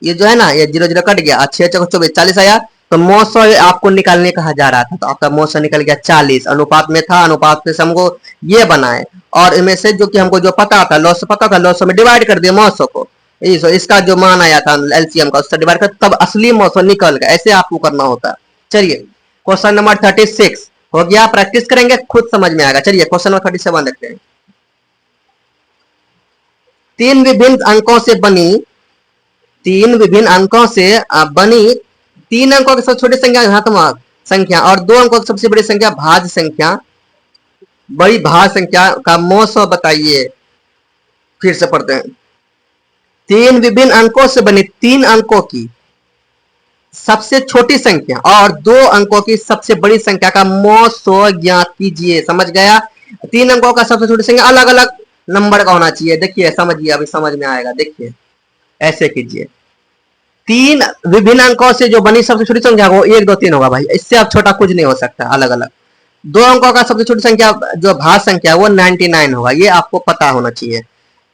ये जो है ना ये 0 0 कट गया, 6 4 24 40 आया, तो मौसम आपको निकालने कहा जा रहा था, तो आपका मौसम निकल गया 40, अनुपात में था, अनुपात से हमको ये बनाए, और इनमें से जो कि हमको जो पता था लॉस पता था, लॉस में डिवाइड कर दिया मौसम को, इसका जो मान आया था एलसीएम का उससे डिवाइड कर, तब असली मौसम निकल गया, ऐसे आपको करना होता है। चलिए क्वेश्चन नंबर 36 हो गया, प्रैक्टिस करेंगे खुद समझ में आएगा। चलिए क्वेश्चन नंबर 37 देखते हैं। तीन विभिन्न अंकों से बनी, तीन विभिन्न अंकों से बनी, 3 अंकों की सबसे छोटी संख्या घातांक संख्या और 2 अंकों की सबसे बड़ी संख्या भाज्य संख्या, बड़ी भाज्य संख्या का मौसम बताइए। फिर से पढ़ते हैं, 3 विभिन्न अंकों से बनी 3 अंकों की सबसे छोटी संख्या और 2 अंकों की सबसे बड़ी संख्या का मौसम ज्ञात कीजिए। समझ गया, 3 अंकों का सबसे छोटी संख्या अलग अलग नंबर का होना चाहिए। देखिए समझिए, अभी समझ में आएगा, देखिए ऐसे कीजिए, 3 विभिन्न अंकों से जो बनी सबसे छोटी संख्या वो 1 2 3 होगा भाई, इससे अब छोटा कुछ नहीं हो सकता अलग अलग। 2 अंकों का सबसे छोटी संख्या जो भाज्य संख्या वो 99 होगा, ये आपको पता होना चाहिए।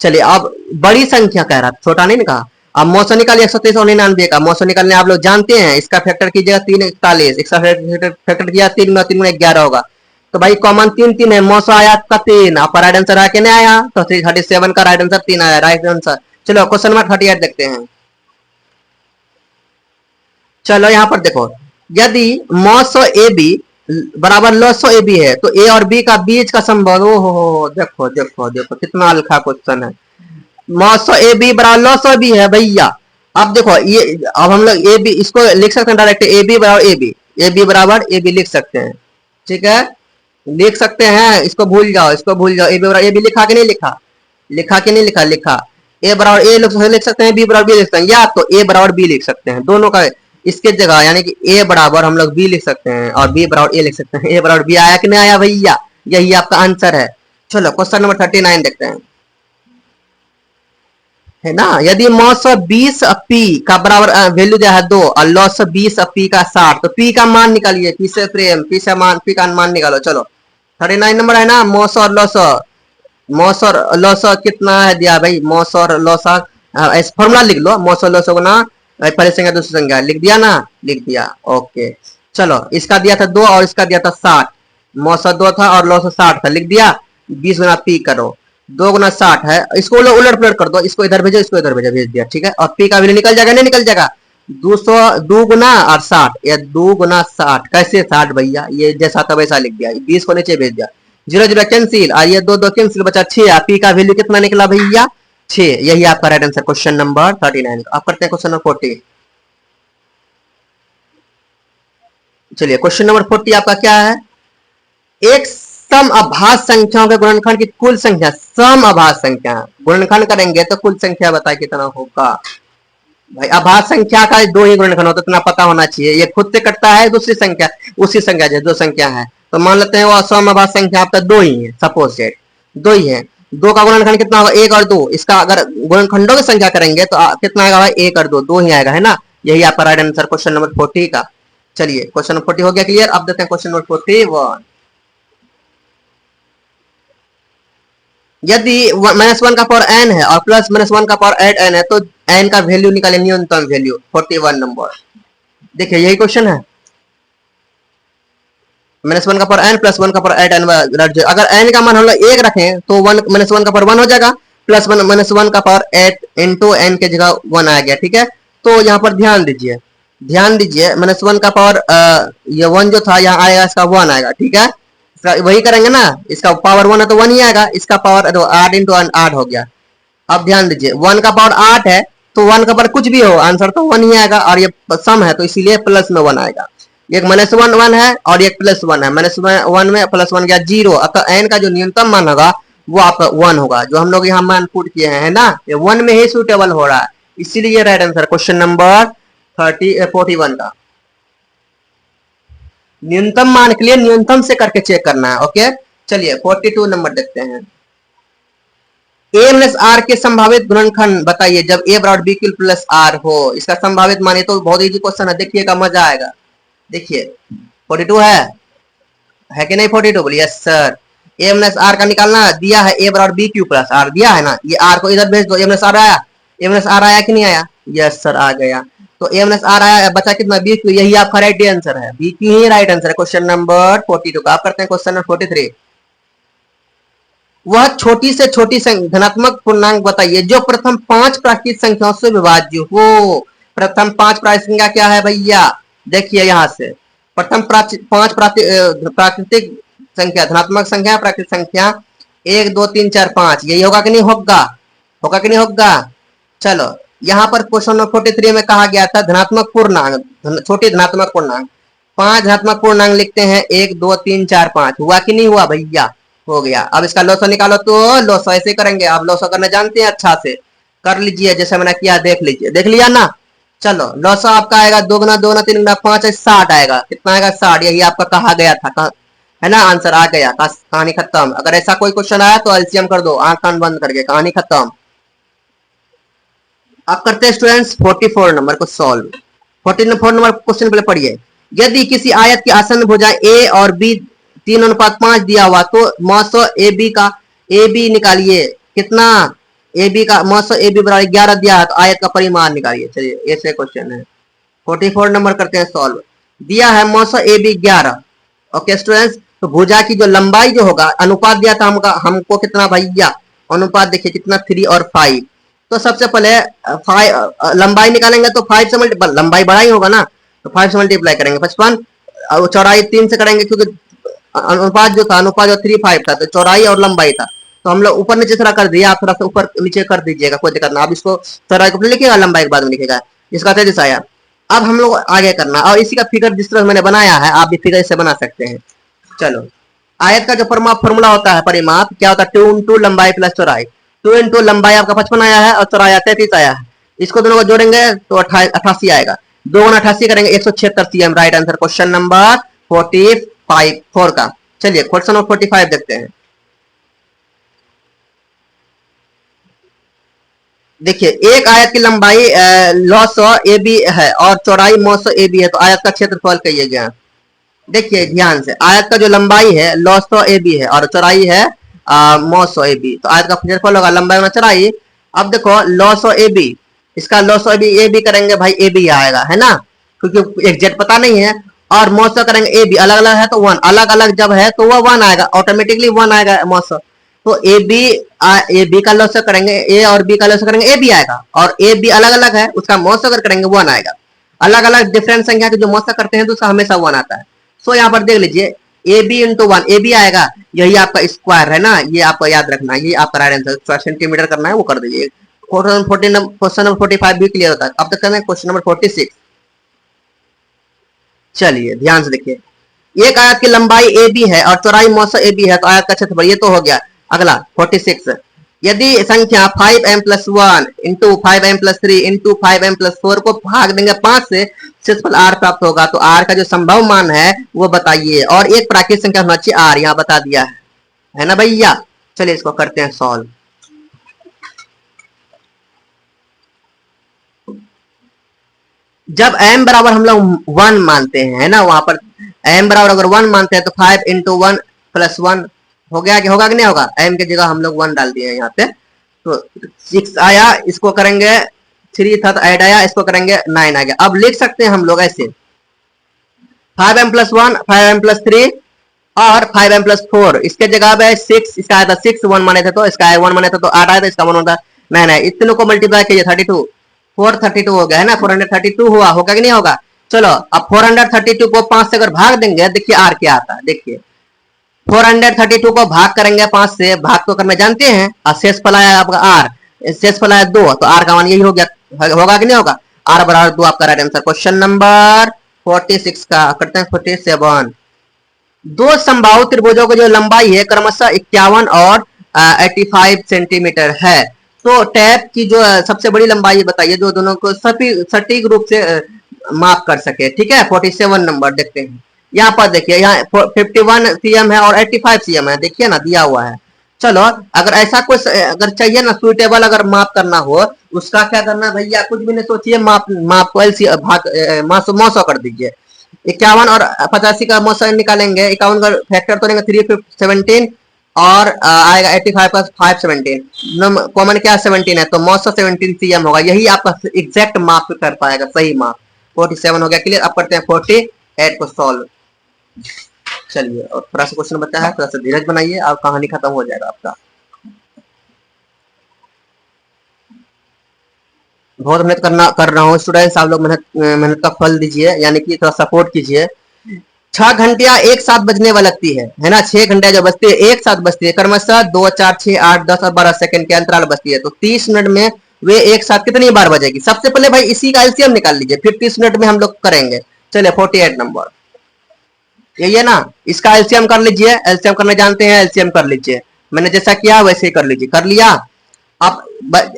चलिए अब बड़ी संख्या कह रहा, छोटा नहीं कहा। अब मौसम निकालिए 123 और 99 का मौसम निकालने आप लोग जानते हैं, इसका फैक्टर कीजिएगा 3 41, इसका फैक्टर किया 3 में 3 11 होगा, तो भाई कॉमन 3 3 है, मौसम आया आपका 3, आपका राइट आंसर आया कि नहीं आया, तो 37 का राइट आंसर 3 आया, राइट आंसर। चलो क्वेश्चन नंबर 38 देखते हैं। चलो यहाँ पर देखो, यदि मौसो ए बी बराबर लॉसो ए बी है तो ए और बी का बीच का संबंध, ओ हो देखो देखो देखो कितना हल्का क्वेश्चन है। मौसो ए बी बराबर लॉसो बी है भैया। अब देखो ये, अब हम लोग ए बी इसको लिख सकते हैं डायरेक्ट, ए बी बराबर ए बी, ए बी बराबर ए बी लिख सकते हैं, ठीक है, लिख सकते हैं। इसको भूल जाओ, इसको भूल जाओ। ए बी बराबर ए बी लिखा कि नहीं लिखा, लिखा कि नहीं लिखा, लिखा। ए बराबर ए लिख सकते हैं, बी बराबर बी लिख सकते हैं, या तो ए बराबर बी लिख सकते हैं, दोनों का इसके जगह, यानी कि ए बराबर हम लोग बी लिख सकते हैं और बी बराबर ए लिख सकते हैं। ए बराबर बी आया कि नहीं आया भैया, यही आपका आंसर है। चलो क्वेश्चन नंबर 39 देखते हैं, है ना। यदि मौस 20 पी का बराबर वैल्यू दिया है 2 और लॉस 20 पी का 60, तो पी का मान निकालिए, पी से प्रेम, पी से मान, पी का मान निकालो। चलो 39 नंबर है ना, मौस और लॉस, मौस और लॉस कितना है दिया भाई, मौस और लॉस फॉर्मूला लिख लो, मौस और लॉस को ना पहले संख्या दूसरी संख्या लिख दिया ना, लिख दिया, ओके। चलो इसका दिया था 2 और इसका दिया था 60, मौसा 2 था और लॉस 60 था, लिख दिया। 20 गुना पी करो, 2 गुना 60 है, इसको उलट पुलट कर दो, इसको इधर भेजो, इसको इधर भेजो, भेज दिया, ठीक है। और पी का वैल्यू निकल जाएगा, नहीं निकल जाएगा, 200 2 गुना और 60, या 2 गुना 60 कैसे 60 भैया, ये जैसा था वैसा लिख दिया, 20 को नीचे भेज दिया, 0 0 कैंसिल, और ये 2 2 कैंसिल, बचा 6। पी का वैल्यू कितना निकला भैया, 6। यही आपका राइट आंसर क्वेश्चन नंबर 39। आप करते हैं क्वेश्चन नंबर 40। चलिए क्वेश्चन नंबर 40 आपका क्या है, एक सम अभाज्य संख्याओं के गुणनखंड की कुल संख्या, सम अभाज्य संख्या गुणनखंड करेंगे तो कुल संख्या बताए कितना होगा भाई। अभाज्य संख्या का 2 ही गुणनखंड होता है, इतना पता होना चाहिए। ये खुद से कटता है, दूसरी संख्या उसी संख्या जो 2 संख्या है, तो मान लेते हैं वो सम अभाज्य संख्या आपका 2 ही है, सपोज डेट 2 ही है। 2 का गुणनखंड कितना होगा, 1 और 2। इसका अगर गुणनखंडों की संख्या करेंगे तो कितना आएगा भाई, 1 और 2, 2 ही आएगा, है ना। यही आपका राइट आंसर क्वेश्चन नंबर 40 का। चलिए क्वेश्चन नंबर 40 हो गया क्लियर। अब देखते हैं क्वेश्चन नंबर 41। यदि -1 का पावर n है और प्लस -1 का पावर 8n है, तो n का वैल्यू निकाले, न्यूनतम वैल्यू। 41 नंबर देखिए, यही क्वेश्चन है। -1 का पावर n प्लस 1 का पावर 8n, अगर n का मान हम लोग 1 रखें तो -1 का पावर 1 हो जाएगा, प्लस -1 का पावर 8 इंटू n के जगह 1 आ गया, ठीक है। तो यहाँ पर ध्यान दीजिए, ध्यान दीजिए, -1 का पावर ये 1 जो था यहाँ आएगा, इसका 1 आएगा, ठीक है। वही करेंगे ना, इसका पावर 1 है तो 1 ही आएगा, इसका पावर 8 इंटू 8 हो गया। अब ध्यान दीजिए, 1 का पावर 8 है तो 1 का पावर कुछ भी हो, आंसर तो 1 ही आएगा, और ये सम है तो इसीलिए प्लस में 1 आएगा। एक -1 1 है और एक +1 है, -1 में +1 गया 0। अतः n का जो न्यूनतम मान होगा वो आपका 1 होगा, जो हम लोग यहाँ मान पुट किए हैं, है ना, ये 1 में ही सुटेबल हो रहा है, इसीलिए राइट आंसर क्वेश्चन नंबर 41 का। न्यूनतम मान के लिए न्यूनतम से करके चेक करना है, ओके। चलिए 42 नंबर देखते हैं। a माइनस आर के संभावित गुणनखंड बताइए जब a बराबर b क्यूब प्लस आर हो। इसका संभावित मान, ये तो बहुत इजी क्वेश्चन है, देखिएगा मजा आएगा। देखिए 42 है कि नहीं, 42 बोलिए yes sir. a minus R का निकालना दिया है, a बराबर b क्यूब प्लस आर दिया है ना, ये r को इधर भेज दो, a माइनस आर आया, a माइनस आर आया कि नहीं आया, यस सर आ गया। तो a माइनस आर आया, बचा कितना b क्यूब, यही आपका राइट आंसर है, b क्यूब ही राइट आंसर है क्वेश्चन नंबर 42 का। आप करते हैं क्वेश्चन नंबर 43। वह छोटी से छोटी धनात्मक पूर्णांक बताइए जो प्रथम 5 प्राकृतिक संख्याओं से विभाज्य हो। प्रथम 5 प्राकृतिक संख्या क्या है भैया, देखिए यहाँ से प्रथम 5 प्राकृतिक संख्या, धनात्मक संख्या, प्राकृतिक संख्या 1 2 3 4 5, यही होगा कि नहीं होगा, होगा कि नहीं होगा। चलो यहाँ पर क्वेश्चन नंबर 43 में कहा गया था धनात्मक पूर्णांक, छोटी धनात्मक पूर्णांक, 5 धनात्मक पूर्णांक लिखते हैं, 1 2 3 4 5, हुआ कि नहीं हुआ भैया, हो गया। अब इसका लॉस निकालो, तो लॉस ऐसे करेंगे, आप लॉस करना जानते हैं, अच्छा से कर लीजिए जैसे मैंने किया, देख लीजिए, देख लिया ना। चलो लॉस आपका आएगा 2 गुना 2 गुना 3 गुना 5 60 आएगा, कितना आएगा 60, यही आपका कहा गया था, है ना, आंसर आ गया, कहानी खत्म। अगर ऐसा कोई क्वेश्चन आया तो एलसीएम कर दो, आंख कान बंद करके, कहानी खत्म। अब करते हैं स्टूडेंट्स 44 नंबर को सॉल्व। 44 नंबर क्वेश्चन पहले पढ़िए। यदि किसी आयत की आसन्न भुजाएं ए और बी 3:5 दिया हुआ तो मौसो ए बी का, ए बी निकालिए, कितना, ए बी का मौसो ए बी बराबर 11 दिया है तो आयत का परिमाण निकालिए। चलिए ऐसे क्वेश्चन है, 44 नंबर करते हैं सॉल्व। दिया है मौसो ए बी 11, ओके स्टूडेंट्स। तो भुजा की जो लंबाई जो होगा, अनुपात दिया था हमको कितना भैया, अनुपात देखिए कितना 3 और 5, तो सबसे पहले लंबाई निकालेंगे तो 5 से मल्टीप्लाई, लंबाई बड़ा ही होगा ना, तो 5 से मल्टीप्लाई करेंगे 55, और चौड़ाई 3 से करेंगे क्योंकि अनुपात जो था, अनुपात जो 3:5 था, तो चौड़ाई और लंबाई था, तो हम लोग ऊपर नीचे थोड़ा कर दिया, आप थोड़ा सा ऊपर नीचे कर दीजिएगा, कोई दिक्कत ना। आप इसको चौड़ाई को लिखिएगा, लंबाई के बाद में लिखिएगा, इसका 33 आया। अब हम लोग आगे करना, और इसी का फिगर जिस तरह मैंने बनाया है आप भी फिगर इससे बना सकते हैं। चलो, आयत का जो फॉर्मूला होता है परिमाप, क्या होता है, 2 इंटू लंबाई प्लस चौड़ाई। 2 इंटू लंबाई आपका 55 आया है और चौड़ाई 33 आया है, इसको दोनों को जोड़ेंगे तो 88 आएगा, 2 गुना 88 करेंगे 176 CM. Right answer question number 4 का। चलिए क्वेश्चन नंबर 45 देखते हैं। देखिए, एक आयत की लंबाई 900 ए बी है और चौड़ाई 900 ए बी है, तो आयत का क्षेत्रफल कहिए गया। देखिए ध्यान से, आयत का जो लंबाई है 900 ए बी है और चौड़ाई है 900 ए बी, तो आयत का क्षेत्रफल होगा लंबाई में चौड़ाई। अब देखो 900 ए बी, इसका 900 ए बी करेंगे भाई, ए बी आएगा, है ना, क्योंकि एग्जैक्ट पता नहीं है। और 900 करेंगे ए बी, अलग अलग है तो 1, अलग अलग जब है तो वह 1 आएगा, ऑटोमेटिकली 1 आएगा 900। तो ए बी का लॉस करेंगे, ए और बी का लॉस करेंगे, ए बी आएगा, और ए बी अलग अलग है, उसका मौसा अगर करेंगे 1 आएगा। अलग अलग डिफरेंट संख्या के जो मौसा करते हैं तो उसका हमेशा 1 आता है। सो यहाँ पर देख लीजिए, A B into 1, A B आएगा, यही आपका स्क्वायर है ना, ये आपको याद रखना है, ये आपका राइट आंसर सेंटीमीटर करना है, वो कर दीजिए। क्वेश्चन नंबर 45 भी क्लियर होता है। अब तक करना है क्वेश्चन नंबर 46। चलिए ध्यान से देखिए, एक आयत की लंबाई ए बी है और चौड़ाई 900 ए बी है, तो आयत का क्षेत्रफल, ये तो हो गया। अगला 46, यदि संख्या 5m+1 into 5m+3 into 5m+4 को भाग देंगे 5 से, क्षेत्रफल r प्राप्त होगा, तो r का जो संभव मान है वो बताइए, और एक प्राकृतिक संख्या होना चाहिए r, यहाँ बता दिया है ना भैया। चलिए इसको करते हैं सॉल्व। जब m बराबर हम लोग 1 मानते हैं, है ना, वहां पर m बराबर अगर 1 मानते हैं तो 5 इंटू 1 प्लस 1 हो गया कि होगा कि नहीं होगा, m की जगह हम लोग 1 डाल दिए हैं यहाँ पे, तो 6 आया, इसको करेंगे 3 था तो ऐड आया, इसको करेंगे 9 आ गया। अब लिख सकते हैं हम लोग ऐसे, 5m+1 5m+3 और 5m+4, इसके जगह पे 6, इसका आया था 6, 1 माने थे तो इसका 1 माने थे तो 8 आया था, इसका 1 होता 9 है। इतनों को मल्टीप्लाई कीजिए, 32 432 हो गया, है ना, 432 हुआ, होगा कि नहीं होगा। चलो अब 432 को 5 से अगर भाग देंगे, देखिए आर क्या आता है, देखिए 432 को भाग करेंगे 5 से, भाग तो करना जानते हैं, और शेष फल आया आपका आर, शेष फल आया 2, तो आर का मान यही हो गया, होगा कि नहीं होगा, आर बराबर 2 आपका राइट आंसर। क्वेश्चन नंबर 46 का करते हैं 47। दो समबाहु त्रिभुजों की जो लंबाई है क्रमशः 51 और 85 सेंटीमीटर है, तो टैप की जो सबसे बड़ी लंबाई बताइए जो दोनों को सटीक रूप से माप कर सके। ठीक है, 47 नंबर देखते हैं। यहाँ पर देखिए, यहाँ 51 सीएम है और 85 सीएम है, देखिए ना दिया हुआ है। चलो अगर ऐसा कुछ अगर चाहिए ना सुइटेबल अगर माप करना हो, उसका क्या करना भैया, कुछ भी नहीं सोचिए, माप को भाग 900 कर दीजिए। 51 और 85 का मौसम निकालेंगे, 51 का फैक्टर तो लेंगे 317 और आएगा 85 प्लस 517, कॉमन क्या 17 है, तो 917 सीएम होगा, यही आपका एग्जैक्ट माप कर पाएगा, सही माप। 47 हो गया क्लियर। अब करते हैं 48 को सॉल्व। चलिए, और थोड़ा सा क्वेश्चन बचा है, थोड़ा सा धीरज बनाइए और कहानी खत्म हो जाएगा आपका। बहुत मेहनत कर रहा हूँ स्टूडेंट्स, आप लोग मेहनत का फल दीजिए, यानी कि थोड़ा सपोर्ट कीजिए। 6 घंटिया एक साथ बजने वाली लगती है ना, 6 घंटिया जो बजती है एक साथ बजती है, क्रमशः 2 4 6 8 10 और 12 सेकंड के अंतराल बजती है, तो 30 मिनट में वे एक साथ कितनी बार बजेगी। सबसे पहले भाई इसी का एलसीएम निकाल लीजिए, फिर 30 मिनट में हम लोग करेंगे। चलिए 48 नंबर यही है ना, इसका एलसीएम कर लीजिए, एलसीएम करने जानते हैं, एलसीएम कर लीजिए, मैंने जैसा किया वैसे ही कर लीजिए। कर लिया, अब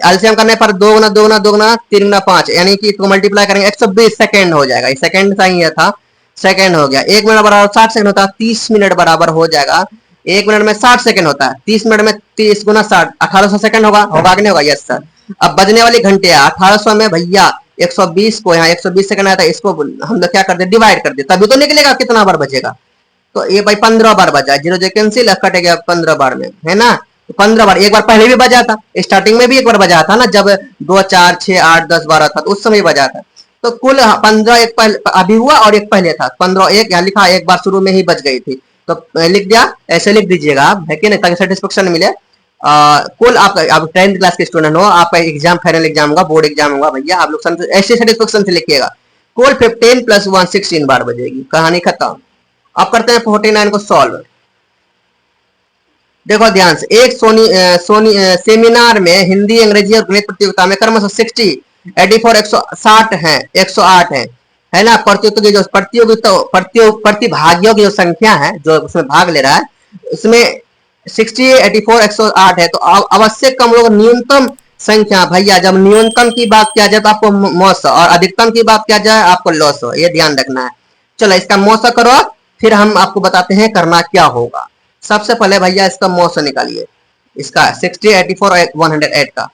एलसीएम करने पर 2 गुना 2 गुना 2 गुना 3 गुना 5, यानी कि इसको मल्टीप्लाई करेंगे 120 सेकंड हो जाएगा। सेकंड सही था, सेकंड हो गया। 1 मिनट बराबर 60 सेकंड होता है, 30 मिनट बराबर हो जाएगा 1 मिनट में 60 सेकंड होता है, 30 मिनट में 30 गुना 60 1800 सेकंड होगा, होगा कि नहीं होगा। Yes sir. अब बजने वाली घंटे 1800 में भैया 120 को यहाँ 120 सेकंड आया था, इसको हम लोग क्या कर दे, डिवाइड कर दे, तभी तो निकलेगा कितना बार बजेगा। तो ये भाई 15 बार बजा, जीरो जो कैंसिल कटेगा 15 बार में, है ना। तो 15 बार, एक बार पहले भी बजा था, स्टार्टिंग में भी एक बार बजा था ना, जब 2 4 6 8 10 12 था, तो उस समय बजा था। तो कुल 15 एक पहले अभी हुआ और एक पहले था, 15 एक यहाँ लिखा, एक बार शुरू में ही बच गई थी, तो लिख दिया, ऐसे लिख दीजिएगा आप, है कि नहीं, ताकि सेटिस्फेक्शन मिले। कुल आप 10th क्लास के स्टूडेंट हो, आपका एग्जाम फाइनल एग्जाम होगा, बोर्ड एग्जाम होगा भैया, आप लोग ऐसे सेटिस्फेक्शन से लिखिएगा। कुल 15 प्लस 1 16 बार बजेगी, कहानी खत्म। अब करते हैं 49 को सॉल्व। देखो ध्यान से, एक सेमिनार में हिंदी, अंग्रेजी और गणित प्रतियोगिता में क्रमशः 60, 84, 160 है, 108 है ना। प्रतियोगिता की जो प्रतिभागियों की जो संख्या है जो उसमें भाग ले रहा है, उसमें 60, 84, 108 है। तो आवश्यक कमरों की न्यूनतम संख्या भैया, जब न्यूनतम की बात किया जाए तो आपको मौसा, और अधिकतम की बात किया जाए आपको लॉस, ये ध्यान रखना है। चलो इसका मौसा करो, फिर हम आपको बताते हैं करना क्या होगा। सबसे पहले भैया इसका मौसा निकालिए, इसका 60, 84 और 108 का,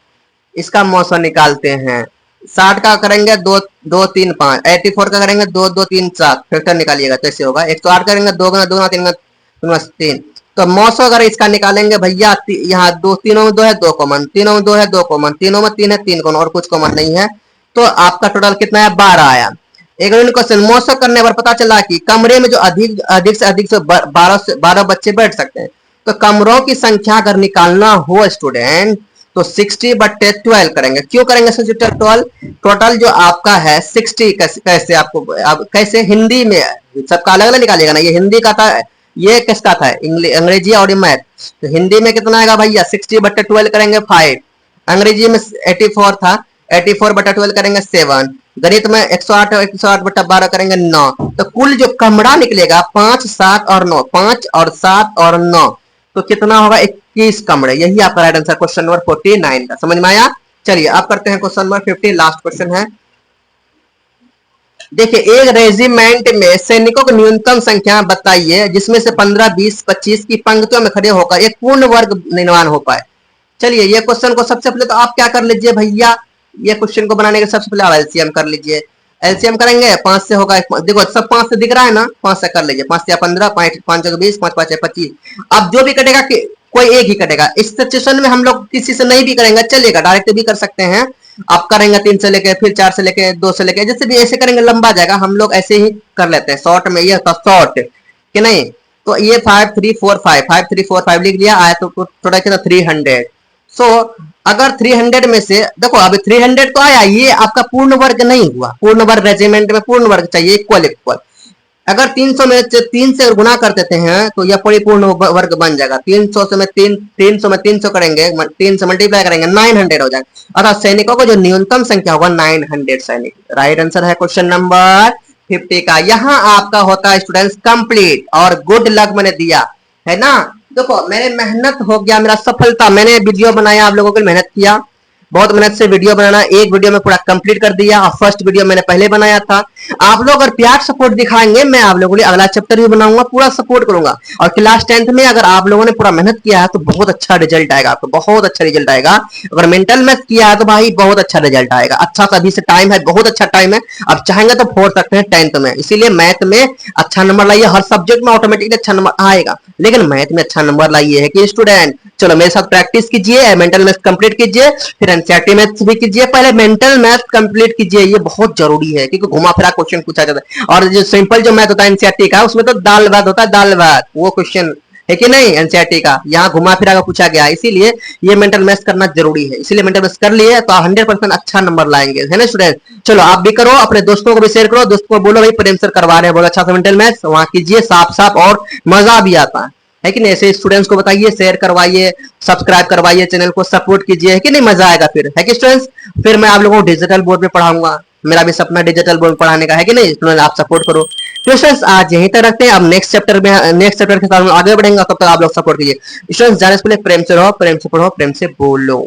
इसका मौसा निकालते हैं। 60 का करेंगे 2 2 3 5, 84 का करेंगे 2 2 3 7, फैक्टर निकालिएगा कैसे होगा। 108 करेंगे 2 गुना 2 3 3, तो मौसा अगर इसका निकालेंगे भैया, यहाँ दो तीनों में 2 है 2 कॉमन, तीनों में 2 है 2 कॉमन, तीनों में 3 है 3 कॉमन, और कुछ कॉमन नहीं है। तो आपका टोटल कितना है 12 आया। एक क्वेश्चन मौसा करने पर पता चला कि कमरे में जो अधिक से 12 बच्चे बैठ सकते हैं। तो कमरों की संख्या अगर निकालना हो स्टूडेंट तो 60/12 करेंगे। क्यों करेंगे 60/12? टोटल जो आपका है 60 कैसे आपको कैसे हिंदी में सबका अलग अलग निकालिएगा ना। ये हिंदी का था, ये किसका था अंग्रेजी और मैथ। तो हिंदी में कितना आएगा भैया 60/12 करेंगे 5, अंग्रेजी में 84 था, 84/12 करेंगे 7, गणित में 108 108/12 करेंगे 9। तो कुल जो कमरा निकलेगा 5 7 और 9, 5 और 7 और 9, तो कितना होगा 21 कमरे। यही आपका राइट आंसर क्वेश्चन नंबर 49 का। समझ में आया? चलिए अब करते हैं क्वेश्चन नंबर 50, लास्ट क्वेश्चन है। देखिए, एक रेजिमेंट में सैनिकों की न्यूनतम संख्या बताइए जिसमें से 15 20 25 की पंक्तियों में खड़े होकर एक पूर्ण वर्ग निर्माण हो पाए। चलिए ये क्वेश्चन को सबसे पहले तो आप क्या कर लीजिए भैया, ये क्वेश्चन को बनाने के सबसे पहले आप एलसीएम कर लीजिए। एलसीएम करेंगे 5 से होगा, देखो सब 5 से दिख रहा है ना, 5 से कर लीजिए। 5 से 15, 5 5 20, 5 5 25। अब जो भी कटेगा कोई एक ही कटेगा। इस सिचुएशन में हम लोग किसी से नहीं भी करेंगे चलेगा, डायरेक्ट भी कर सकते हैं। आप करेंगे 3 से लेके, फिर 4 से लेके, 2 से लेके, जैसे भी ऐसे करेंगे लंबा जाएगा। हम लोग ऐसे ही कर लेते हैं शॉर्ट में, ये होता शॉर्ट कि नहीं। तो ये 5 3 4 5, 5 3 4 5 लिख दिया आया, तो थोड़ा कितना 300। सो अगर 300 में से देखो अभी 300 तो आया, ये आपका पूर्ण वर्ग नहीं हुआ। पूर्ण वर्ग रेजिमेंट में पूर्ण वर्ग चाहिए, इक्वल इक्वल। अगर 300 में 3 से गुणा कर देते हैं तो यह परिपूर्ण वर्ग बन जाएगा। 300 में 300 करेंगे, 3 से मल्टीप्लाई करेंगे 900 हो जाएगा। अर्थात सैनिकों को जो न्यूनतम संख्या होगा 900 सैनिक। राइट आंसर है क्वेश्चन नंबर 50 का। यहाँ आपका होता है स्टूडेंट्स कंप्लीट, और गुड लक मैंने दिया है ना। देखो मेरे मेहनत हो गया, मेरा सफलता, मैंने वीडियो बनाया, आप लोगों को मेहनत किया, बहुत मेहनत से वीडियो बनाना, एक वीडियो में पूरा कंप्लीट कर दिया। और फर्स्ट वीडियो मैंने पहले बनाया था। आप लोग अगर प्यार सपोर्ट दिखाएंगे, मैं आप लोगों के लिए अगला चैप्टर भी बनाऊंगा, पूरा सपोर्ट करूंगा। और क्लास 10th में अगर आप लोगों ने पूरा मेहनत किया है तो बहुत अच्छा रिजल्ट आएगा, आपको बहुत अच्छा रिजल्ट आएगा। अगर मेंटल मैथ किया है तो भाई बहुत अच्छा रिजल्ट आएगा। अच्छा सा अभी से टाइम है, बहुत अच्छा टाइम है। अब चाहेंगे तो फोड़ सकते हैं 10th में। इसीलिए मैथ में अच्छा नंबर लाइए, हर सब्जेक्ट में ऑटोमेटिकली अच्छा नंबर आएगा, लेकिन मैथ में अच्छा नंबर लाइए है कि स्टूडेंट। चलो मेरे साथ प्रैक्टिस कीजिए, मेंटल मैथ कंप्लीट कीजिए, फिर एनसीईआरटी मैथ भी कीजिए। पहले मेंटल मैथ कंप्लीट कीजिए, ये बहुत जरूरी है क्योंकि घुमा फिरा क्वेश्चन पूछा जाता है। और जो सिंपल जो मैथ होता है एनसीईआरटी का, उसमें तो दाल भात होता है, दाल भात वो क्वेश्चन है कि नहीं एनसीईआरटी का। यहाँ घुमा फिरा का पूछा गया, इसीलिए ये मेंटल मैथ करना जरूरी है। इसीलिए मेंटल मैथ कर लिए तो 100% अच्छा नंबर लाएंगे, है ना स्टूडेंट। चलो आप भी करो, अपने दोस्तों को भी शेयर करो, दोस्तों को बोलो भाई प्रेम सर करवा रहे हैं बहुत अच्छा सा मेंटल मैथ, वहां कीजिए साफ साफ, और मजा भी आता है कि नहीं। ऐसे स्टूडेंट्स को बताइए, शेयर करवाइए, सब्सक्राइब करवाइए, चैनल को सपोर्ट कीजिए, है कि नहीं, मजा आएगा फिर, है कि स्टूडेंट्स। फिर मैं आप लोगों को डिजिटल बोर्ड पे पढ़ाऊंगा, मेरा भी सपना डिजिटल बोर्ड पढ़ाने का, है कि नहीं स्टूडेंट। आप सपोर्ट करो। तो स्टूडेंट्स आज यहीं तक रखते हैं, अब नेक्स्ट चैप्टर के साथ हम आगे बढ़ेंगे, तब तक आप लोग सपोर्ट कीजिए स्टूडेंट्स। जाने से पहले प्रेम से रहो, प्रेम से पढ़ो, प्रेम से बोलो।